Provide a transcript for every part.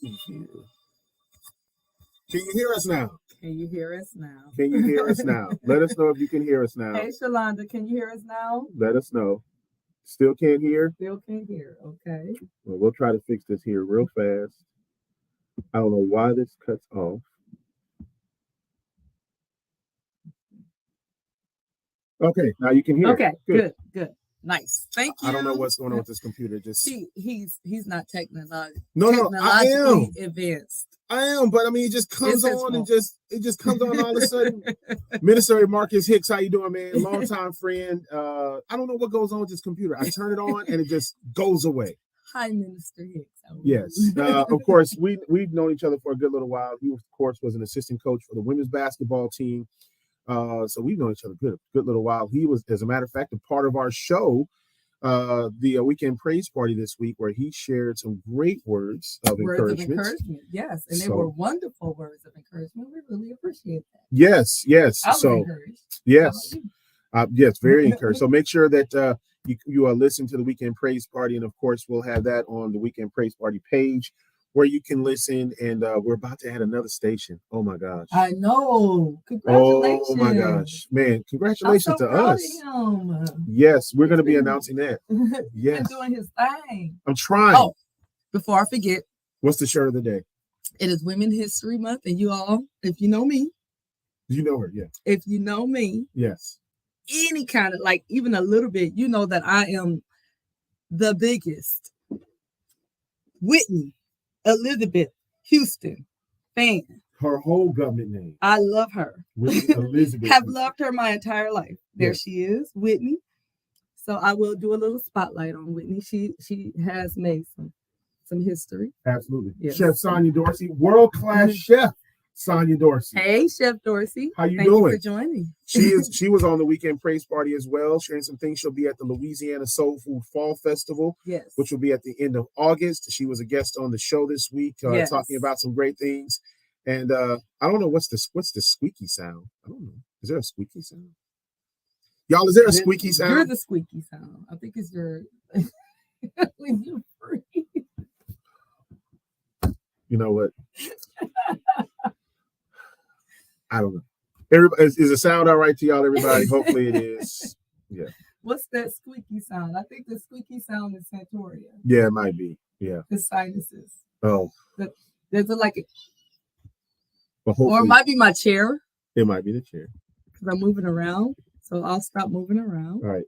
see here. Can you hear us now? Can you hear us now? Can you hear us now? Let us know if you can hear us now. Hey, Shalonda, can you hear us now? Let us know. Still can't hear? Still can't hear. Okay. Well, we'll try to fix this here real fast. I don't know why this cuts off. Okay, now you can hear. Okay, good. Nice. Thank you. I don't know what's going on with this computer. Just he's not technologically I am advanced. I am, but I mean, it just comes on and it just comes on all of a sudden. Minister Marcus Hicks, how you doing, man? Longtime friend. I don't know what goes on with this computer. I turn it on and it just goes away. Hi, Minister Hicks. Yes, of course, we've known each other for a good little while. He, of course, was an assistant coach for the women's basketball team. So we've known each other good little while. He was, as a matter of fact, a part of our show, the weekend praise party this week, where he shared some great words of encouragement. Yes, and they were wonderful words of encouragement. We really appreciate that. Yes. I was encouraged. Yes, yes, very encouraged. So make sure that you are listening to the weekend praise party, and of course, we'll have that on the weekend praise party page, where you can listen. And we're about to add another station. Oh my gosh! I know. Congratulations! Oh my gosh, man! Congratulations to us. Him. Yes, we're going to be announcing that. Yes, he's doing his thing. I'm trying. Oh, before I forget, what's the shirt of the day? It is Women's History Month, and you all, if you know me, you know her. Yeah. If you know me, yes. Any kind of, like, even a little bit, you know that I am the biggest Whitney Elizabeth Houston fan. Her whole government name. I love her. Whitney Elizabeth. Have loved her my entire life. There she is, Whitney. So I will do a little spotlight on Whitney. She has made some history. Absolutely. Yes. Chef Sonya Dorsey, world-class chef. Sonya Dorsey. Hey, Chef Dorsey. How you Thank doing? You for joining. She was on the weekend praise party as well, sharing some things. She'll be at the Louisiana Soul Food Fall Festival, yes, which will be at the end of August. She was a guest on the show this week, talking about some great things. And I don't know what's the squeaky sound. I don't know. Is there a squeaky sound? Y'all, is there a squeaky sound? You're the squeaky sound. I think it's your when you breathe. You know what? I don't know. Everybody, is the sound all right to y'all, everybody? Hopefully it is. Yeah. What's that squeaky sound? I think the squeaky sound is Santoria. Yeah, it might be. Yeah. The sinuses. Oh. There's like a... Or it might be my chair. It might be the chair. Because I'm moving around. So I'll stop moving around. All right.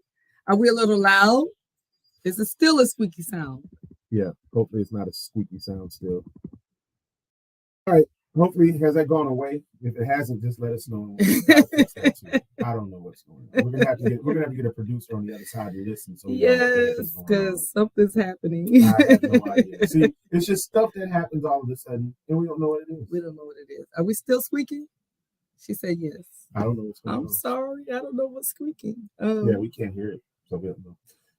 Are we a little loud? Is it still a squeaky sound? Yeah. Hopefully it's not a squeaky sound still. All right. Hopefully, has that gone away? If it hasn't, just let us know. I don't know what's going on. We're gonna have to get a producer on the other side to listen. So yes, because something's happening. I have no idea. See, it's just stuff that happens all of a sudden, and we don't know what it is. We don't know what it is. Are we still squeaking? She said yes. I don't know what's going on. I'm sorry. I don't know what's squeaking. Yeah, we can't hear it, so we don't know.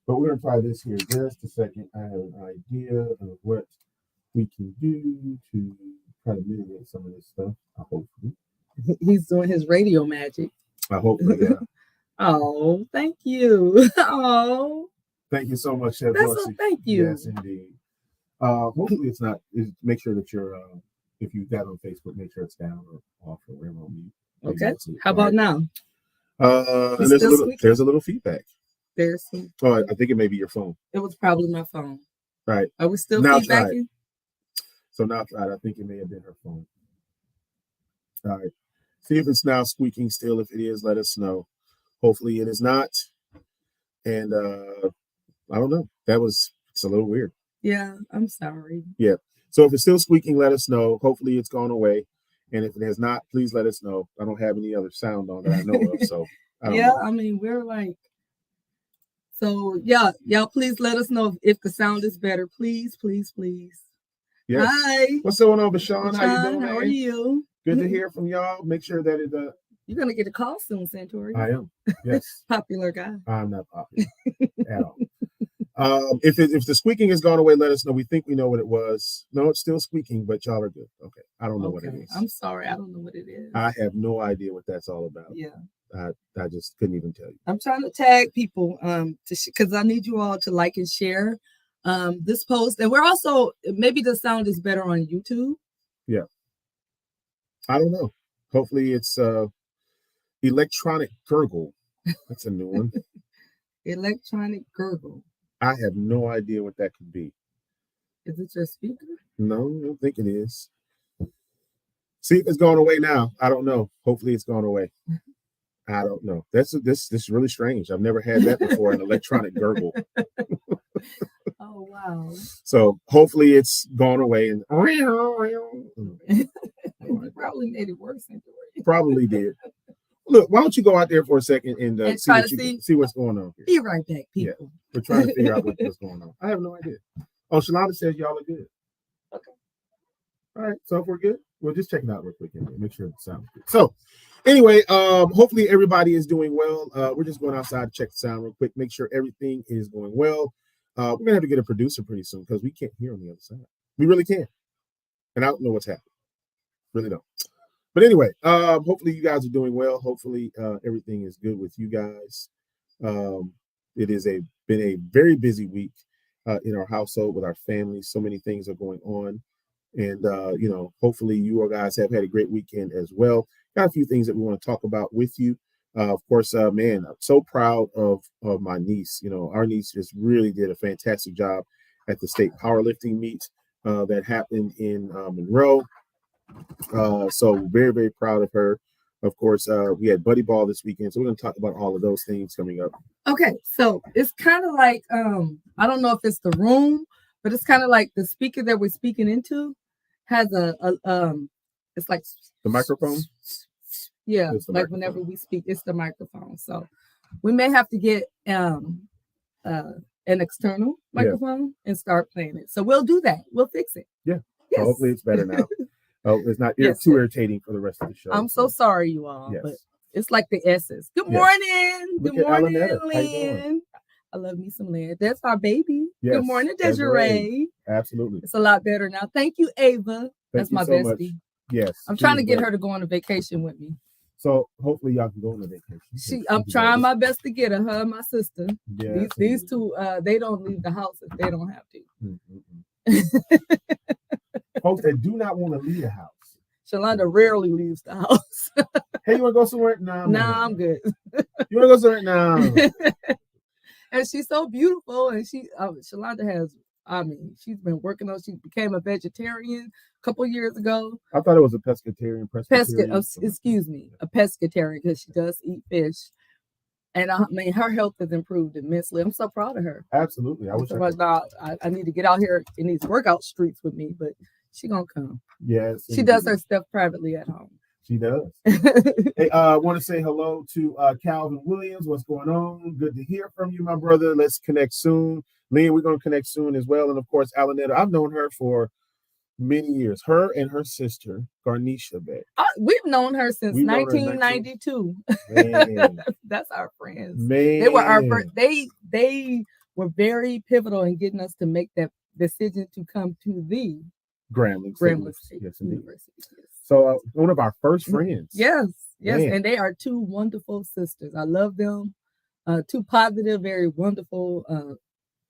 But we're gonna try this here just a second. I have an idea of what we can do to try to mitigate some of this stuff. Hopefully, he's doing his radio magic. I hope. Yeah. Oh, thank you. Oh, thank you so much, Chef Dorsey. Thank you. Yes, indeed. Hopefully, it's not. Make sure that you're. If you've got on Facebook, make sure it's down or off or wherever on mute. Okay. How about now? And there's a little feedback. There's some. Oh, I think it may be your phone. It was probably my phone. Right. Are we still now feedbacking? So now I think it may have been her phone. All right. See if it's now squeaking still. If it is, let us know. Hopefully it is not. And I don't know. It's a little weird. Yeah, I'm sorry. Yeah. So if it's still squeaking, let us know. Hopefully it's gone away. And if it has not, please let us know. I don't have any other sound on that I know of. So I don't know. I mean, we're like, so yeah, y'all please let us know if the sound is better. Please, please, please. Yes. Hi. What's going on, Bashan? How you doing? How are you? Good to hear from y'all. Make sure that it you're gonna get a call soon, Santori. I am. Yes. Popular guy. I'm not popular at all. If the squeaking has gone away, let us know. We think we know what it was. No, it's still squeaking, but y'all are good. Okay. I don't know what it is. I'm sorry. I don't know what it is. I have no idea what that's all about. Yeah. I just couldn't even tell you. I'm trying to tag people because I need you all to like and share this post, and we're also, maybe the sound is better on YouTube. Yeah. I don't know. Hopefully it's electronic gurgle. That's a new one. Electronic gurgle. I have no idea what that could be. Is it your speaker? No, I don't think it is. See if it's gone away now. I don't know. Hopefully it's gone away. I don't know. This is really strange. I've never had that before, an electronic gurgle. Oh wow. So hopefully it's gone away and You probably made it worse. probably did. Look, why don't you go out there for a second and see what's going on here? Be right back, people. Yeah, we're trying to figure out what's going on. I have no idea. Oh, Shalonda says y'all are good. Okay. All right. So if we're good, we'll just check it out real quick and make sure it sounds good. So anyway, hopefully everybody is doing well. We're just going outside to check the sound real quick, make sure everything is going well. We're gonna have to get a producer pretty soon because we can't hear on the other side. We really can't. And I don't know what's happening. Really don't. But anyway, hopefully you guys are doing well. Hopefully everything is good with you guys. It is been a very busy week in our household with our family. So many things are going on. And, hopefully you guys have had a great weekend as well. Got a few things that we want to talk about with you. Of course, man, I'm so proud of my niece. Our niece just really did a fantastic job at the state powerlifting meet that happened in Monroe. So very, very proud of her. Of course, we had buddy ball this weekend, so we're going to talk about all of those things coming up. Okay, so it's kind of like I don't know if it's the room, but it's kind of like the speaker that we're speaking into has it's like the microphone. Yeah, like whenever we speak, it's the microphone. So we may have to get an external microphone and start playing it. So we'll do that. We'll fix it. Yeah. Yes. So hopefully it's better now. It's not too irritating for the rest of the show. I'm so sorry, you all, but it's like the S's. Good morning. Good morning, Lynn. I love me some Lynn. That's our baby. Yes, good morning, Desiree. Absolutely. It's a lot better now. Thank you, Ava. That's my bestie. Much. Yes. I'm trying to get her to go on a vacation with me. So hopefully y'all can go on a vacation. I'm trying my best to get her and my sister. Yeah, these two, they don't leave the house if they don't have to. Folks that do not want to leave the house. Shalonda rarely leaves the house. Hey, you want to go somewhere? No, I'm good. You want to go somewhere? No. And she's so beautiful, and Shalonda has. She's been working on. She became a vegetarian a couple years ago. I thought it was a pescatarian. Excuse me, a pescatarian because she does eat fish, and her health has improved immensely. I'm so proud of her. Absolutely, I need to get out here in these workout streets with me, but she gonna come. Yes, she does her stuff privately at home. She does. Hey, I want to say hello to Calvin Williams. What's going on? Good to hear from you, my brother. Let's connect soon. Lynn, we're going to connect soon as well. And of course, Alanetta, I've known her for many years. Her and her sister, Garnisha Beck. We've known her since 1992. That's our friends. Man. They were our first. They were very pivotal in getting us to make that decision to come to the Grambling State University. Yes. So one of our first friends. Yes. Man. And they are two wonderful sisters. I love them. Two positive, very wonderful,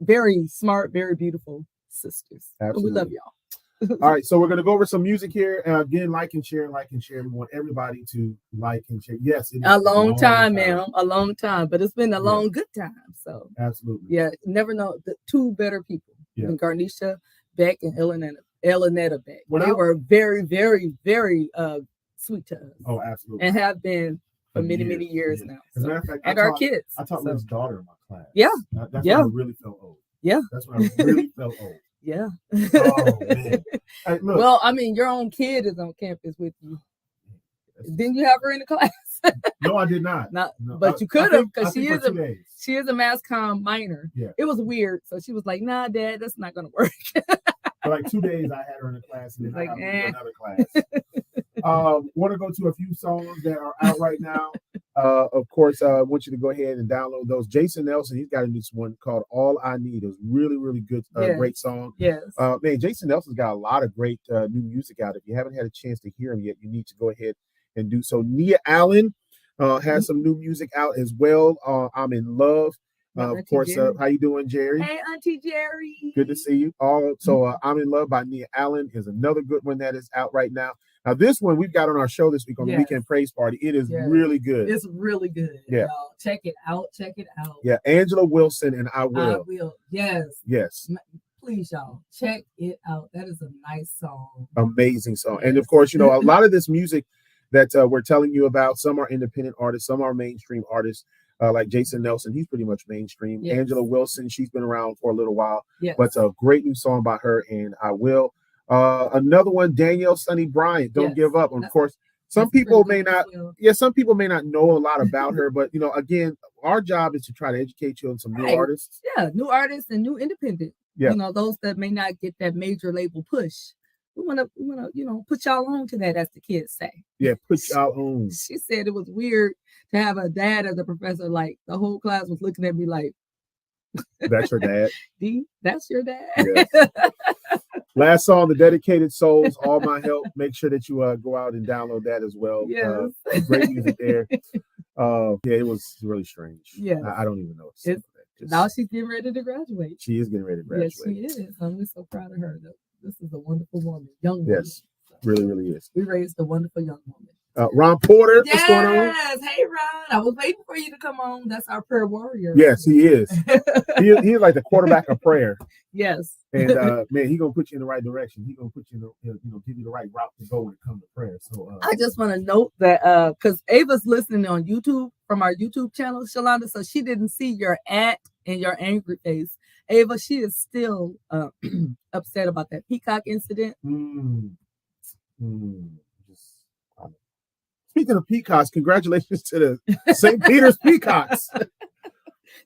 very smart, very beautiful sisters. Absolutely. We love y'all. All right, so we're going to go over some music here. Again, like and share. We want everybody to like and share. Yes, a long time, ma'am. A long time, but it's been a long, good time. So absolutely. Yeah, never know the two better people than Garnisha Beck and Elanetta Beck. They were very, very, very sweet to us. Oh, absolutely. And have been for many years now. As a matter of fact, and our kids. I taught Lynn's daughter in my class. Yeah. That's when I really felt old. Yeah. That's when I really felt old. Yeah. Oh, man. Hey, look. Well, your own kid is on campus with you. Didn't you have her in the class? No, I did not. No, but you could have, because she is a mass comm minor. Yeah. It was weird. So she was like, nah, Dad, that's not going to work. For like 2 days, I had her in the class, and then I got her in another class. Want to go to a few songs that are out right now. Of course, I want you to go ahead and download those. Jason Nelson, he's got a new one called All I Need. It was really, really good, great song. Yes. Man, Jason Nelson's got a lot of great new music out. If you haven't had a chance to hear him yet, you need to go ahead and do so. Nia Allen has some new music out as well. I'm in Love. Of course, how you doing, Jerry? Hey, Auntie Jerry. Good to see you. Also, I'm in Love by Nia Allen is another good one that is out right now. Now, this one we've got on our show this week on the Weekend Praise Party. It is really good. It's really good. Yeah. Y'all. Check it out. Check it out. Yeah. Angela Wilson and I Will. I Will. Yes. Yes. Please, y'all. Check it out. That is a nice song. Amazing song. Yes. And of course, a lot of this music that we're telling you about, some are independent artists, some are mainstream artists. Like Jason Nelson, he's pretty much mainstream. Yes. Angela Wilson, she's been around for a little while, but a great new song by her, and I Will. Another one, Danielle Sunny Bryant, Don't Give Up. And of course, some people may not know a lot about her, but again, our job is to try to educate you on some new artists. Yeah, new artists and new independent. Yeah. Those that may not get that major label push. We want to, put y'all on to that, as the kids say. Yeah, put y'all on. She said it was weird to have a dad as a professor. Like, the whole class was looking at me like, that's your dad? D, that's your dad? Yes. Last song, The Dedicated Souls, All My Help. Make sure that you go out and download that as well. Yes. Great music there. It was really strange. Yeah. I don't even know what to say. Now she's getting ready to graduate. She is getting ready to graduate. Yes, she is. I'm just so proud of her. This is a wonderful woman, young woman. Yes, really, really is. We raised a wonderful young woman. Ron Porter, what's going on? Yes, hey Ron. I was waiting for you to come on. That's our prayer warrior. Yes, he is. he is like the quarterback of prayer. Yes. And man, he's gonna put you in the right direction. He's gonna put you in give you the right route to go when it comes to prayer. So I just want to note that because Ava's listening on YouTube from our YouTube channel, Shalonda, so she didn't see your @ and your angry face. Ava, she is still upset about that peacock incident. Speaking of peacocks, congratulations to the St. Peter's Peacocks.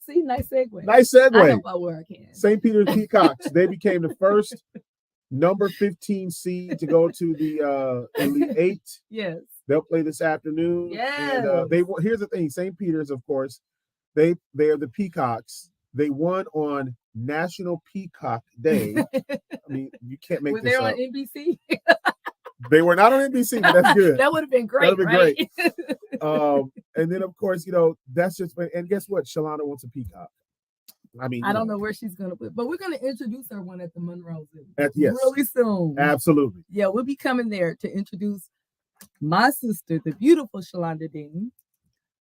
See, nice segue. Nice segue. I help out where I can. St. Peter's Peacocks. They became the first number 15 seed to go to the Elite Eight. Yes. They'll play this afternoon. Yes. And here's the thing. St. Peter's, of course, they are the Peacocks. They won on National Peacock Day. I mean, you can't make this up. Were they on NBC? They were not on NBC, but that's good. That would have been great. That would have been great. And then, of course, that's just. And guess what? Shalonda wants a peacock. I mean, I don't know where she's going to put, but we're going to introduce her one at the Monroe Zoo yes, really soon. Absolutely. Yeah, we'll be coming there to introduce my sister, the beautiful Shalonda Dean,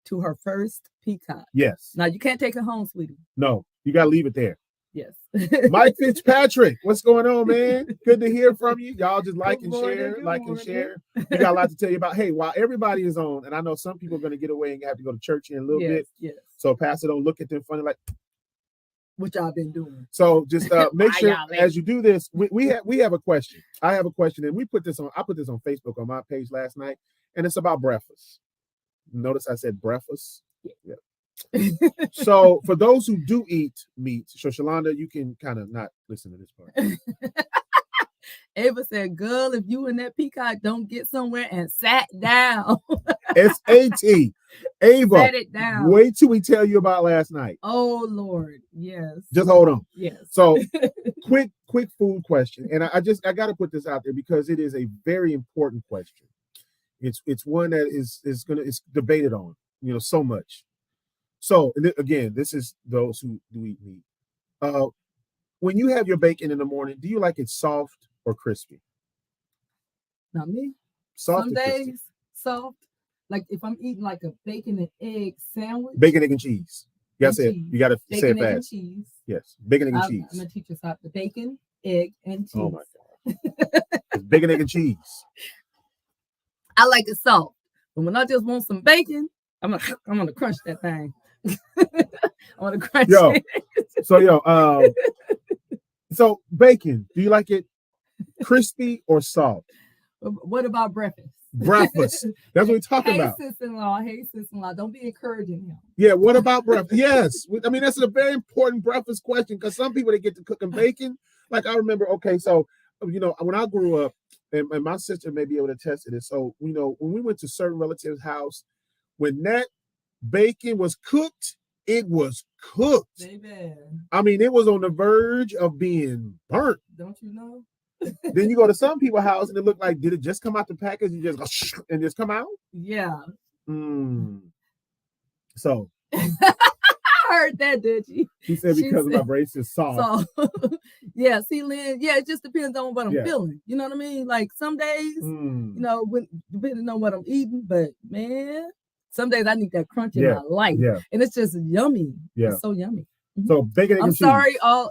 to her first peacock. Yes. Now, you can't take her home, sweetie. No, you got to leave it there. Yes. Mike Fitzpatrick, what's going on, man? Good to hear from you. Y'all just like and share. We got a lot to tell you about. Hey, while everybody is on, and I know some people are going to get away and have to go to church in a little bit. Yes. So Pastor don't look at them funny like, what y'all been doing. So just make sure as you do this, we have a question. I have a question, and I put this on Facebook on my page last night, and it's about breakfast. Notice I said breakfast. Yeah. So for those who do eat meat, so Shalonda, you can kind of not listen to this part. Ava said, girl, if you and that peacock don't get somewhere and sat down. SAT. Ava, sat it down. Wait till we tell you about last night. Oh, Lord. Yes. Just hold on. Yes. So quick food question. And I got to put this out there because it is a very important question. It's one that is debated on, so much. So again, this is those who do eat meat. When you have your bacon in the morning, do you like it soft or crispy? Not me. Soft. Some days soft. Like if I'm eating like a bacon and egg sandwich. Bacon, egg, and cheese. You gotta say it. You gotta say it fast. Egg, and cheese. Yes, bacon, egg, and cheese. I'm gonna teach you how the bacon, egg, and cheese. Oh my God. It's bacon, egg, and cheese. I like it soft, but when I just want some bacon, I'm gonna crunch that thing. I want to crunch it. So bacon, do you like it crispy or soft? What about breakfast? Breakfast. That's what we're talking about. Hey, sister-in-law. Don't be encouraging him. Yeah, what about breakfast? Yes. I mean, that's a very important breakfast question because some people, they get to cooking bacon. Like I remember, so, when I grew up, and my sister may be able to attest to this. So, when we went to certain relatives' house, when that bacon was cooked, it was cooked. Baby. I mean, it was on the verge of being burnt. Don't you know? Then you go to some people's house and it looked like, did it just come out the package? You just go and just come out? Yeah. So heard that, did you? She said because my brace is soft. Yeah, see, Lynn, yeah, it just depends on what I'm feeling. You know what I mean? Like some days, you know, depending on what I'm eating, but man, some days I need that crunch in my life. Yeah. And it's just yummy. Yeah. It's so yummy. So bacon, egg, and cheese. I'm sorry, all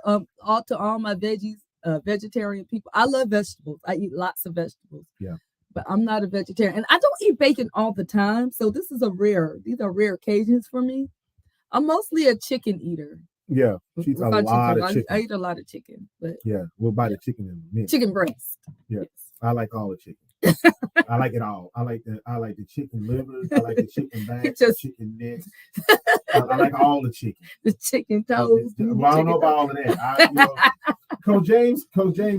to all my veggies, vegetarian people. I love vegetables. I eat lots of vegetables. Yeah. But I'm not a vegetarian. And I don't eat bacon all the time. So these are rare occasions for me. I'm mostly a chicken eater. Yeah, she eats a lot of chicken. I eat a lot of chicken. But yeah, we'll buy the chicken in a minute. Chicken breast. Yeah, yes. I like all the chicken. I like it all. I like the chicken livers. I like the chicken backs, the chicken necks. I like all the chicken. The chicken toes. Well, I don't know about all of that. Coach James,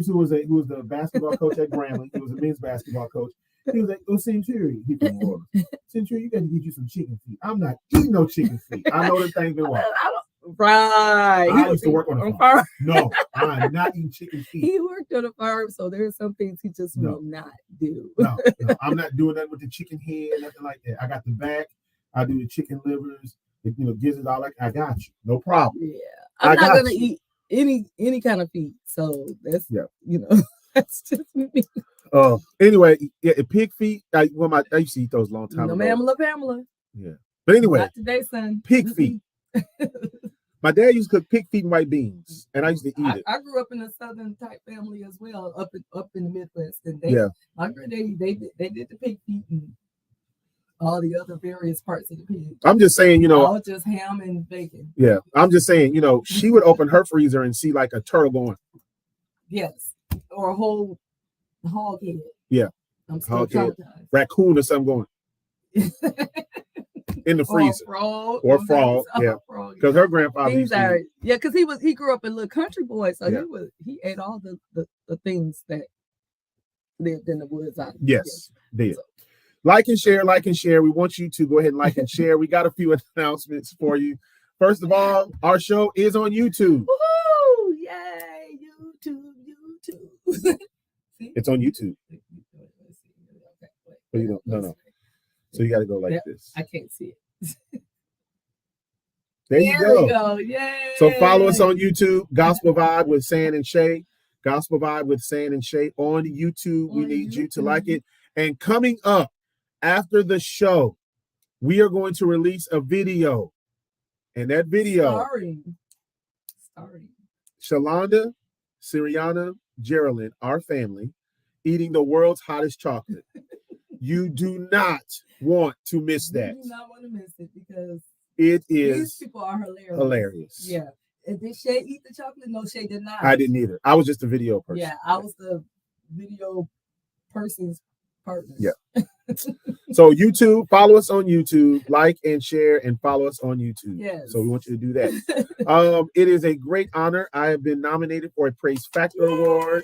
who was the basketball coach at Grambling, he was a men's basketball coach. He was like, "Oh, Centurion, he from Florida. Centurion, you got to get you some chicken feet. I'm not eating no chicken feet. I know the thing been wild." Right. I used to work on a farm. No, I'm not eating chicken feet. He worked on a farm, so there's some things he just will not do. No, I'm not doing that with the chicken head, nothing like that. I got the back. I do the chicken livers. Gizzards, all like I got you. No problem. Yeah, I'm not gonna eat any kind of feet. So that's that's just me. Anyway, pig feet. I used to eat those long time ago. Pamela. Yeah, but anyway, not today, son. Pig feet. My dad used to cook pig feet and white beans, and I used to eat it. I grew up in a southern type family as well, up in the Midwest, and my granddaddy they did the pig feet and all the other various parts of the pig. I'm just saying, all just ham and bacon. Yeah, I'm just saying, she would open her freezer and see like a turtle going. Yes, or a whole hog head. Yeah, I'm still traumatized. Raccoon or something going. In the freezer, or frog, yeah, because her grandfather because he grew up a little country boy, so he ate all the things that lived in the woods. Yes, did. So. Like and share. We want you to go ahead and like and share. We got a few announcements for you. First of all, our show is on YouTube. Woohoo! Yay! YouTube. It's on YouTube. But you don't. No. So you got to go like this. I can't see it. There you go. We go. Yay. So follow us on YouTube, Gospel Vibe with San and Shae. Gospel Vibe with San and Shae on YouTube. We need you to like it. And coming up after the show, we are going to release a video. And that video, starring Shalonda, Siriana, Geraldine, our family, eating the world's hottest chocolate. You do not want to miss that. You do not want to miss it because it is. These people are hilarious. Yeah. And did Shae eat the chocolate? No, Shae did not. I didn't either. I was just a video person. Yeah, I was the video person's partner. Yeah. So YouTube, follow us on YouTube, like and share, and follow us on YouTube. Yes. So we want you to do that. It is a great honor. I have been nominated for a Praise Factor Award.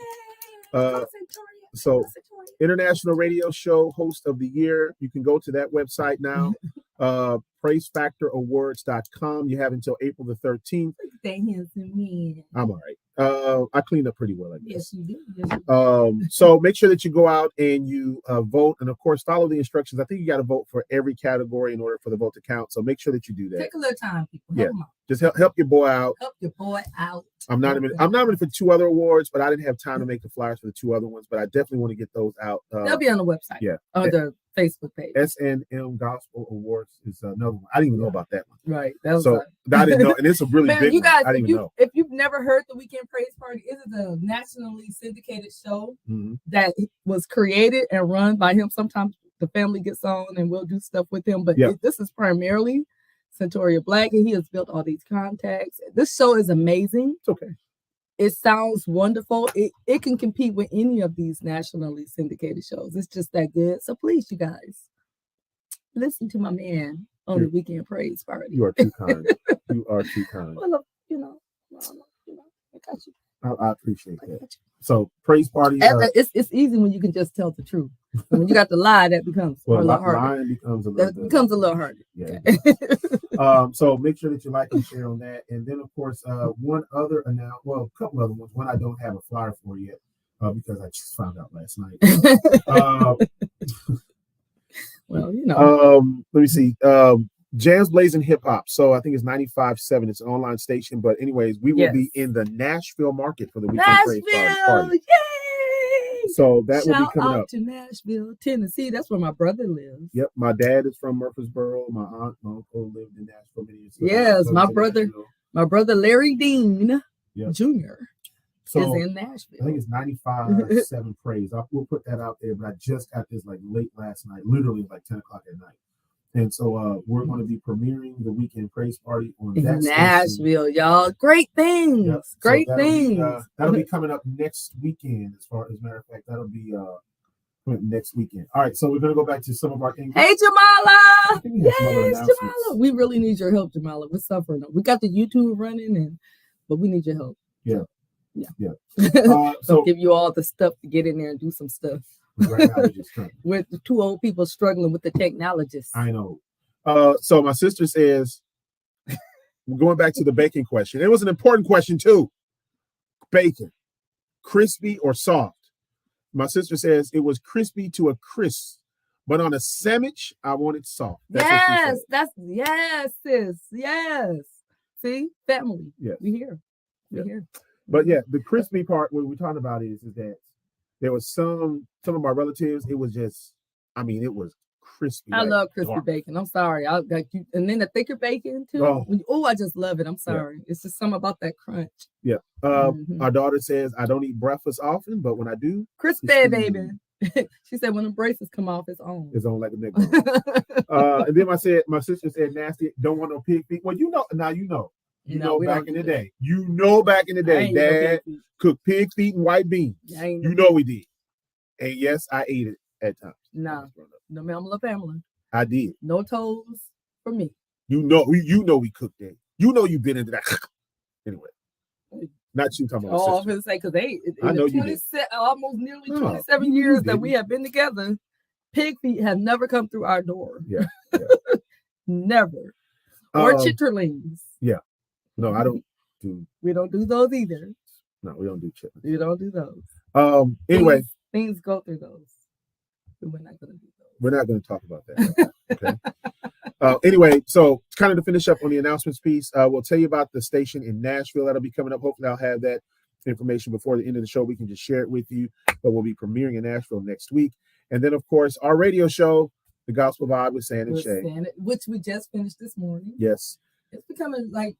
So International Radio Show Host of the Year. You can go to that website now. PraiseFactorAwards.com. You have until April the 13th. I'm all right. I cleaned up pretty well, I guess. Yes, you do. So make sure that you go out and you vote, and of course follow the instructions. I think you got to vote for every category in order for the vote to count. So make sure that you do that. Take a little time, people. Just help your boy out. Help your boy out. I'm nominated for 2 other awards, but I didn't have time to make the flyers for the 2 other ones. But I definitely want to get those out. They'll be on the website. Yeah, or the Facebook page. SNM Gospel Awards is another one. I didn't even know about that one. Right. That was I didn't know, and it's a really big you guys, one. I didn't even know. If you've never heard the Weekend Praise Party, it is a nationally syndicated show that was created and run by him. Sometimes the family gets on and we'll do stuff with him, but this is primarily Centuria Black, and he has built all these contacts. This show is amazing. It's okay. It sounds wonderful. It can compete with any of these nationally syndicated shows. It's just that good. So please, you guys, listen to my man on the Weekend Praise Party. You are too kind. You are too kind. Well, I got you. I appreciate that. So praise party. It's easy when you can just tell the truth. When you got to lie, that becomes a little harder. Lying becomes a little harder. Yeah. So make sure that you like and share on that. And then of course, one other a couple other ones. One I don't have a flyer for yet because I just found out last night. Well, let me see. Jams Blazing Hip Hop. So I think it's 95.7. It's an online station. But anyways, we will be in the Nashville market for the weekend praise party. Yay! So that will be coming out up. to Nashville, Tennessee. That's where my brother lives. Yep. My dad is from Murfreesboro. My aunt, my uncle lived in Nashville many years ago. Yes, my brother Larry Dean Jr. So is in Nashville. I think it's 95.7 praise. We'll put that out there, but I just got this like late last night, literally like 10 o'clock at night. And so we're going to be premiering the weekend praise party on that Nashville, station. Y'all. Great things. Yep. Great things. That'll be coming up next weekend. As a matter of fact, that'll be next weekend. All right, so we're going to go back to some of our things. Hey, Jamala. Yes, Jamala. We really need your help, Jamala. We're suffering. We got the YouTube running, but we need your help. Yeah. So give you all the stuff to get in there and do some stuff. Right now, with the two old people struggling with the technologists. I know. So my sister says, going back to the bacon question, it was an important question too. Bacon, crispy or soft? My sister says it was crispy to a crisp, but on a sandwich, I want it soft. Yes, sis. Yes. See, family. Yeah, we here. But yeah, the crispy part, what we're talking about is that there was some of my relatives. It was just, it was crispy. I love crispy bacon. I'm sorry. I got you, and then the thicker bacon too. Oh, I just love it. I'm sorry. Yeah. It's just something about that crunch. Yeah. Our daughter says I don't eat breakfast often, but when I do, crispy baby. She said when the braces come off, it's on. It's on like a neck bone. And then my sister said nasty. Don't want no pig feet. Well, now you know. Back in the day, Dad cooked pig feet and white beans. We did. And yes, I ate it at times. No mammal family. I did. No toes for me. We cooked that. You've been into that. Anyway, not you talking about. I was going to say, because I know you almost nearly 27 years that we have been together, pig feet have never come through our door. Yeah. Never. Or chitterlings. Yeah. No, I don't do. We don't do those either. No, we don't do chitlins. We don't do those. Anyway, things go through those. We're not going to do those. We're not going to talk about that. Okay. Anyway, so kind of to finish up on the announcements piece, we'll tell you about the station in Nashville that'll be coming up. Hopefully, I'll have that information before the end of the show. We can just share it with you. But we'll be premiering in Nashville next week, and then of course our radio show, The Gospel Vibe with San and Shae, which we just finished this morning. Yes, it's becoming like.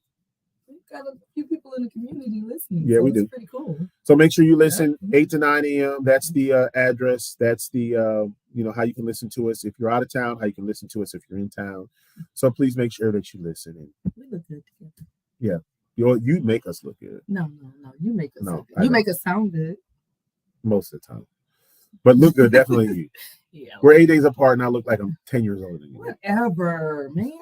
We've got a few people in the community listening. Yeah, we do. Pretty cool. So make sure you listen 8 to 9 a.m. That's the address. That's the how you can listen to us if you're out of town. How you can listen to us if you're in town. So please make sure that you listen. We look good together. Yeah, you make us look good. No. You make us. Look good. You make us sound good. Most of the time, but look good definitely you. Yeah. We're 8 days apart, and I look like I'm 10 years older than you. Whatever, man.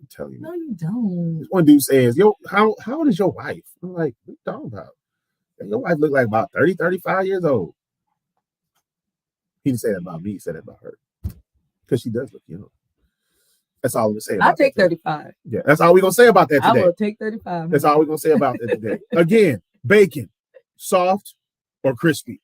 Tell you. No, you don't. This one dude says, "Yo, how old is your wife?" I'm like, "What are you talking about? Your wife look like about 30, 35 years old." He didn't say that about me. He said that about her. Because she does look young. That's all I'm going to say about that. I'll take 35. Yeah, that's all we're going to say about that today. I will take 35. That's all we're going to say about that today. Again, bacon, soft or crispy?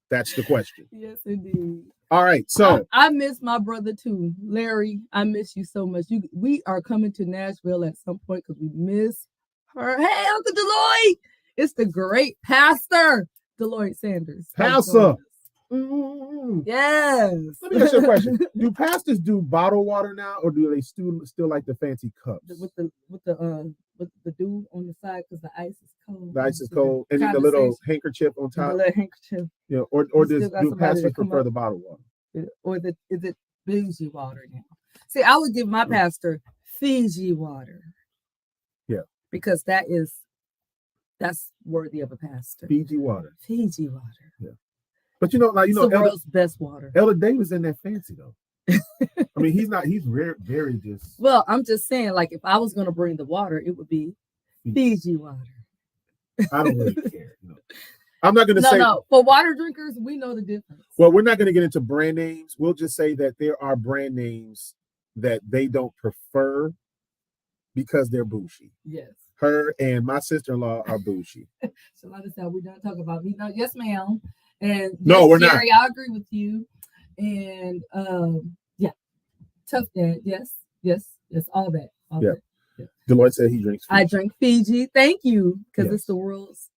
That's the question. Yes, indeed. All right, so I miss my brother too, Larry. I miss you so much. We are coming to Nashville at some point because we miss her. Hey, Uncle Deloitte! It's the great Pastor Deloitte Sanders. Pastor. Yes. Let me ask you a question. Do pastors do bottled water now, or do they still like the fancy cups with the dude on the side because the ice is cold? The ice is cold, and then the little handkerchief on top. The little handkerchief. Yeah, or do pastors prefer the bottled water? Or is it bougie water now? See, I would give my pastor Fiji water. Yeah, because that's worthy of a pastor. Fiji water. Fiji water. Yeah. But the world's best water. Elder Davis isn't that fancy though. I mean, he's very just. Well, I'm just saying, like, if I was going to bring the water, it would be Fiji water. I don't really care. I'm not going to say. No. For water drinkers, we know the difference. Well, we're not going to get into brand names. We'll just say that there are brand names that they don't prefer because they're bougie. Yes. Her and my sister-in-law are bougie. So like I said, we don't talk about me. No, yes, ma'am. And no, we're Jerry, not. I agree with you. And yeah, tough dad. Yes, Yes, all that. All yeah. that. Yeah. Deloitte said he drinks Fiji. I drink Fiji. Thank you, because it's the world's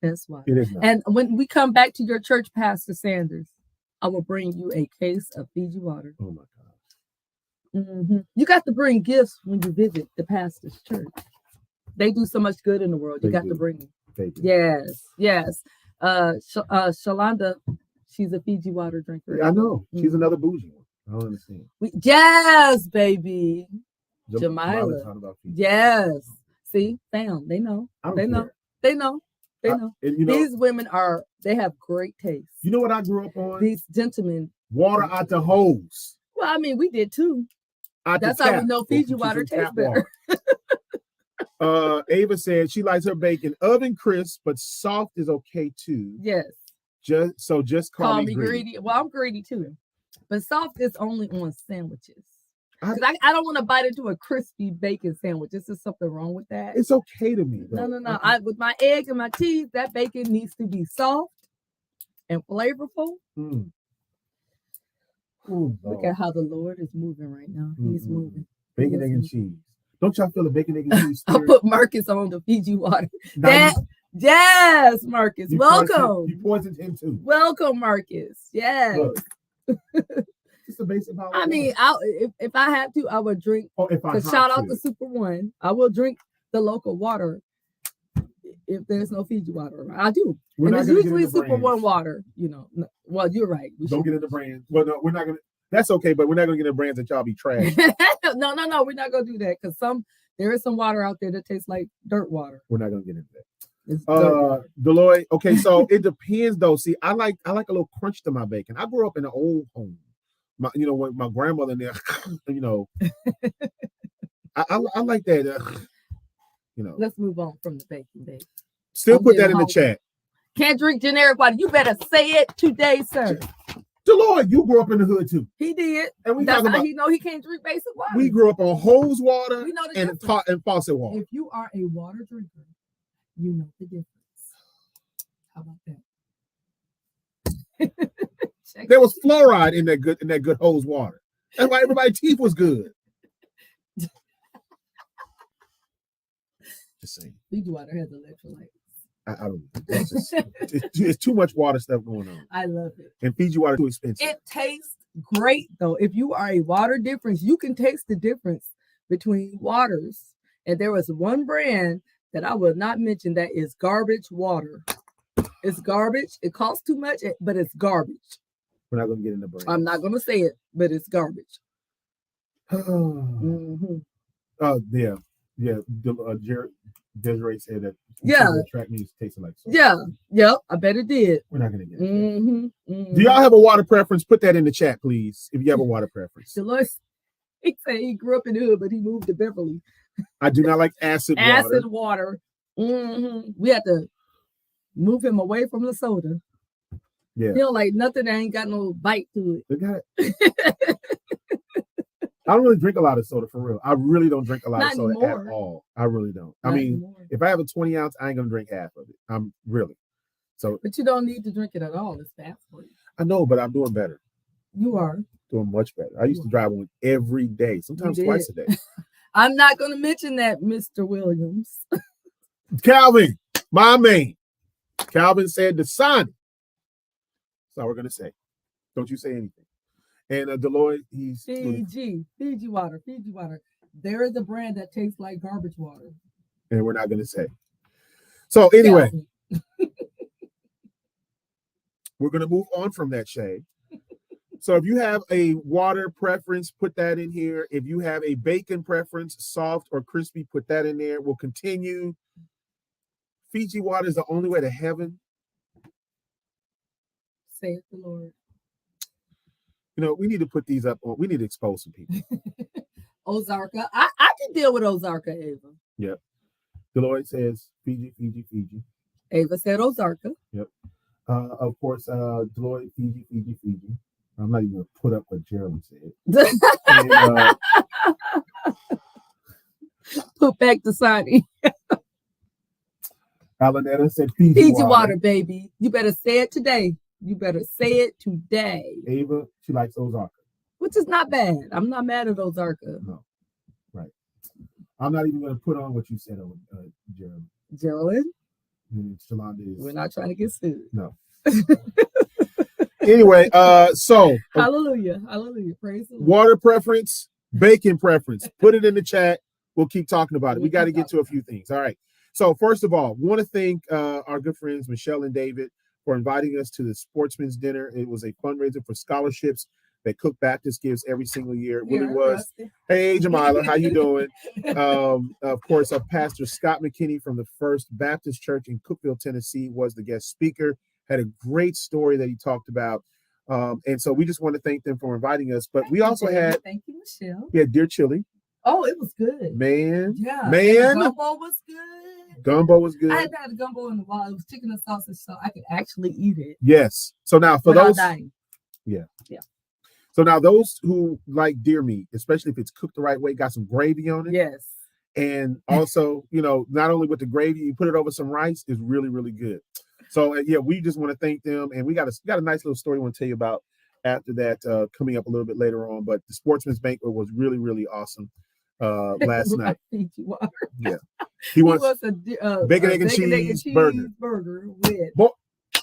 best water. It is not. And when we come back to your church, Pastor Sanders, I will bring you a case of Fiji water. Oh my God. You got to bring gifts when you visit the pastor's church. They do so much good in the world. You got to bring them. They do. Yes. Shalonda, she's a Fiji water drinker. Yeah, I know. She's another bougie one. I don't understand. Yes, baby. Jamila. Talking about Fiji. Yes. See, fam, they know. They know. These women they have great taste. You know what I grew up on? These gentlemen. Water out the hose. Well, I mean, we did too. That's how we know Fiji water tastes better. Ava said she likes her bacon oven crisp, but soft is okay too. Yes. Just call me greedy. Well, I'm greedy too, but soft is only on sandwiches. I don't want to bite into a crispy bacon sandwich. Is there something wrong with that? It's okay to me. Though. No. With my egg and my cheese, that bacon needs to be soft and flavorful. Ooh, look at how the Lord is moving right now. He's moving. Bacon, egg, and cheese. Don't y'all feel the bacon, egg, and cheese? I'll put Marcus on the Fiji water. Yes, Marcus. Welcome. You poisoned him too. Welcome, Marcus. Yes. Just a basic. I mean, if I have to, I would drink. Shout out to Super One. I will drink the local water if there's no Fiji water around. I do. And it's usually Super One water. Well, you're right. Don't get into brands. Well, no, we're not gonna. That's okay, but we're not gonna get into brands that y'all be trash. No, we're not gonna do that because there is some water out there that tastes like dirt water. We're not gonna get into that. Deloitte. Okay, so it depends though. See, I like a little crunch to my bacon. I grew up in an old home. When my grandmother there, I like that. Let's move on from the bacon, babe. Still put that in the chat. Can't drink generic water. You better say it today, sir. Deloitte, you grew up in the hood too. He did. And that's how he know he can't drink basic water. We grew up on hose water and faucet water. If you are a water drinker, you know the difference. How about that? There was fluoride in that good hose water. That's why everybody's teeth was good. Just saying. Fiji water has electrolytes. I don't. It's too much water stuff going on. I love it. And Fiji water too expensive. It tastes great though. If you are a water difference, you can taste the difference between waters. And there was one brand that I will not mention that is garbage water. It's garbage. It costs too much, but it's garbage. We're not going to get into brands. I'm not going to say it, but it's garbage. Desiree said that. Track means tasting like soda. Yeah. I bet it did. We're not going to get into that. Do y'all have a water preference? Put that in the chat, please. If you have a water preference. Deloitte, he said he grew up in the hood, but he moved to Beverly. I do not like acid water. We had to move him away from the soda. Yeah. He don't like nothing that ain't got no bite to it. I don't really drink a lot of soda for real. I really don't drink a lot of soda at all. I really don't. If I have a 20 ounce, I ain't gonna drink half of it. I'm really. But you don't need to drink it at all. It's bad for you. I know, but I'm doing better. You are doing much better. I used to drive one every day, sometimes twice a day. I'm not going to mention that, Mr. Williams. Calvin, my man. Calvin said the sun. That's all we're going to say. Don't you say anything. And Deloitte, he's Fiji water. There is a brand that tastes like garbage water. And we're not going to say. So anyway, we're going to move on from that, Shae. So if you have a water preference, put that in here. If you have a bacon preference, soft or crispy, put that in there. We'll continue. Fiji water is the only way to heaven. Saith the Lord. We need to put these up on. We need to expose some people. Ozarka. I can deal with Ozarka, Ava. Yep. Deloitte says Fiji. Ava said Ozarka. Yep. Of course, Deloitte, Fiji. I'm not even going to put up what Gerald said. And, put back the Sonny. Alanetta said Fiji water, baby. You better say it today. Ava, she likes Ozarka. Which is not bad. I'm not mad at Ozarka. No. I'm not even going to put on what you said on Geraldine. Shalonda is. We're not trying to get sued. No. Anyway, so hallelujah, praise the Lord. Water preference, bacon preference. Put it in the chat. We'll keep talking about it. We got to get to a few things. All right. So first of all, want to thank our good friends Michelle and David for inviting us to the Sportsman's Dinner. It was a fundraiser for scholarships that Cook Baptist gives every single year. It really was. Hey, Jamila, how you doing? Of course, our pastor Scott McKinney from the First Baptist Church in Cookeville, Tennessee, was the guest speaker. Had a great story that he talked about. And so we just want to thank them for inviting us. But we also had, thank you, Michelle. Yeah, deer chili. Oh, it was good. Man. Gumbo was good. Gumbo was good. I had had a gumbo in a while. It was chicken and sausage, so I could actually eat it. Yes. So now for without those, dying. Yeah. So now those who like deer meat, especially if it's cooked the right way, got some gravy on it. Yes. And also, not only with the gravy, you put it over some rice, is really, really good. So yeah, we just want to thank them, and we got a nice little story I want to tell you about after that coming up a little bit later on. But the Sportsman's Banquet was really, really awesome last night. Yeah, he wants a bacon, egg, and cheese burger with. Boy,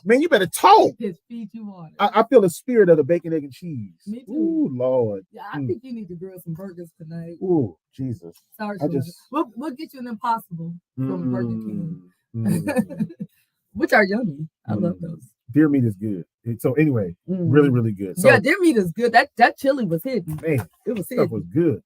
man, you better talk. His Fiji water. I feel the spirit of the bacon, egg, and cheese. Me too. Ooh, Lord. Yeah, I think you need to grill some burgers tonight. Ooh, Jesus. Sorry, we'll get you an Impossible from Burger King. Which are yummy. I love those. Deer meat is good. So anyway, really, really good. So, yeah, deer meat is good. That chili was hidden. Man, it was hidden. Stuff was good.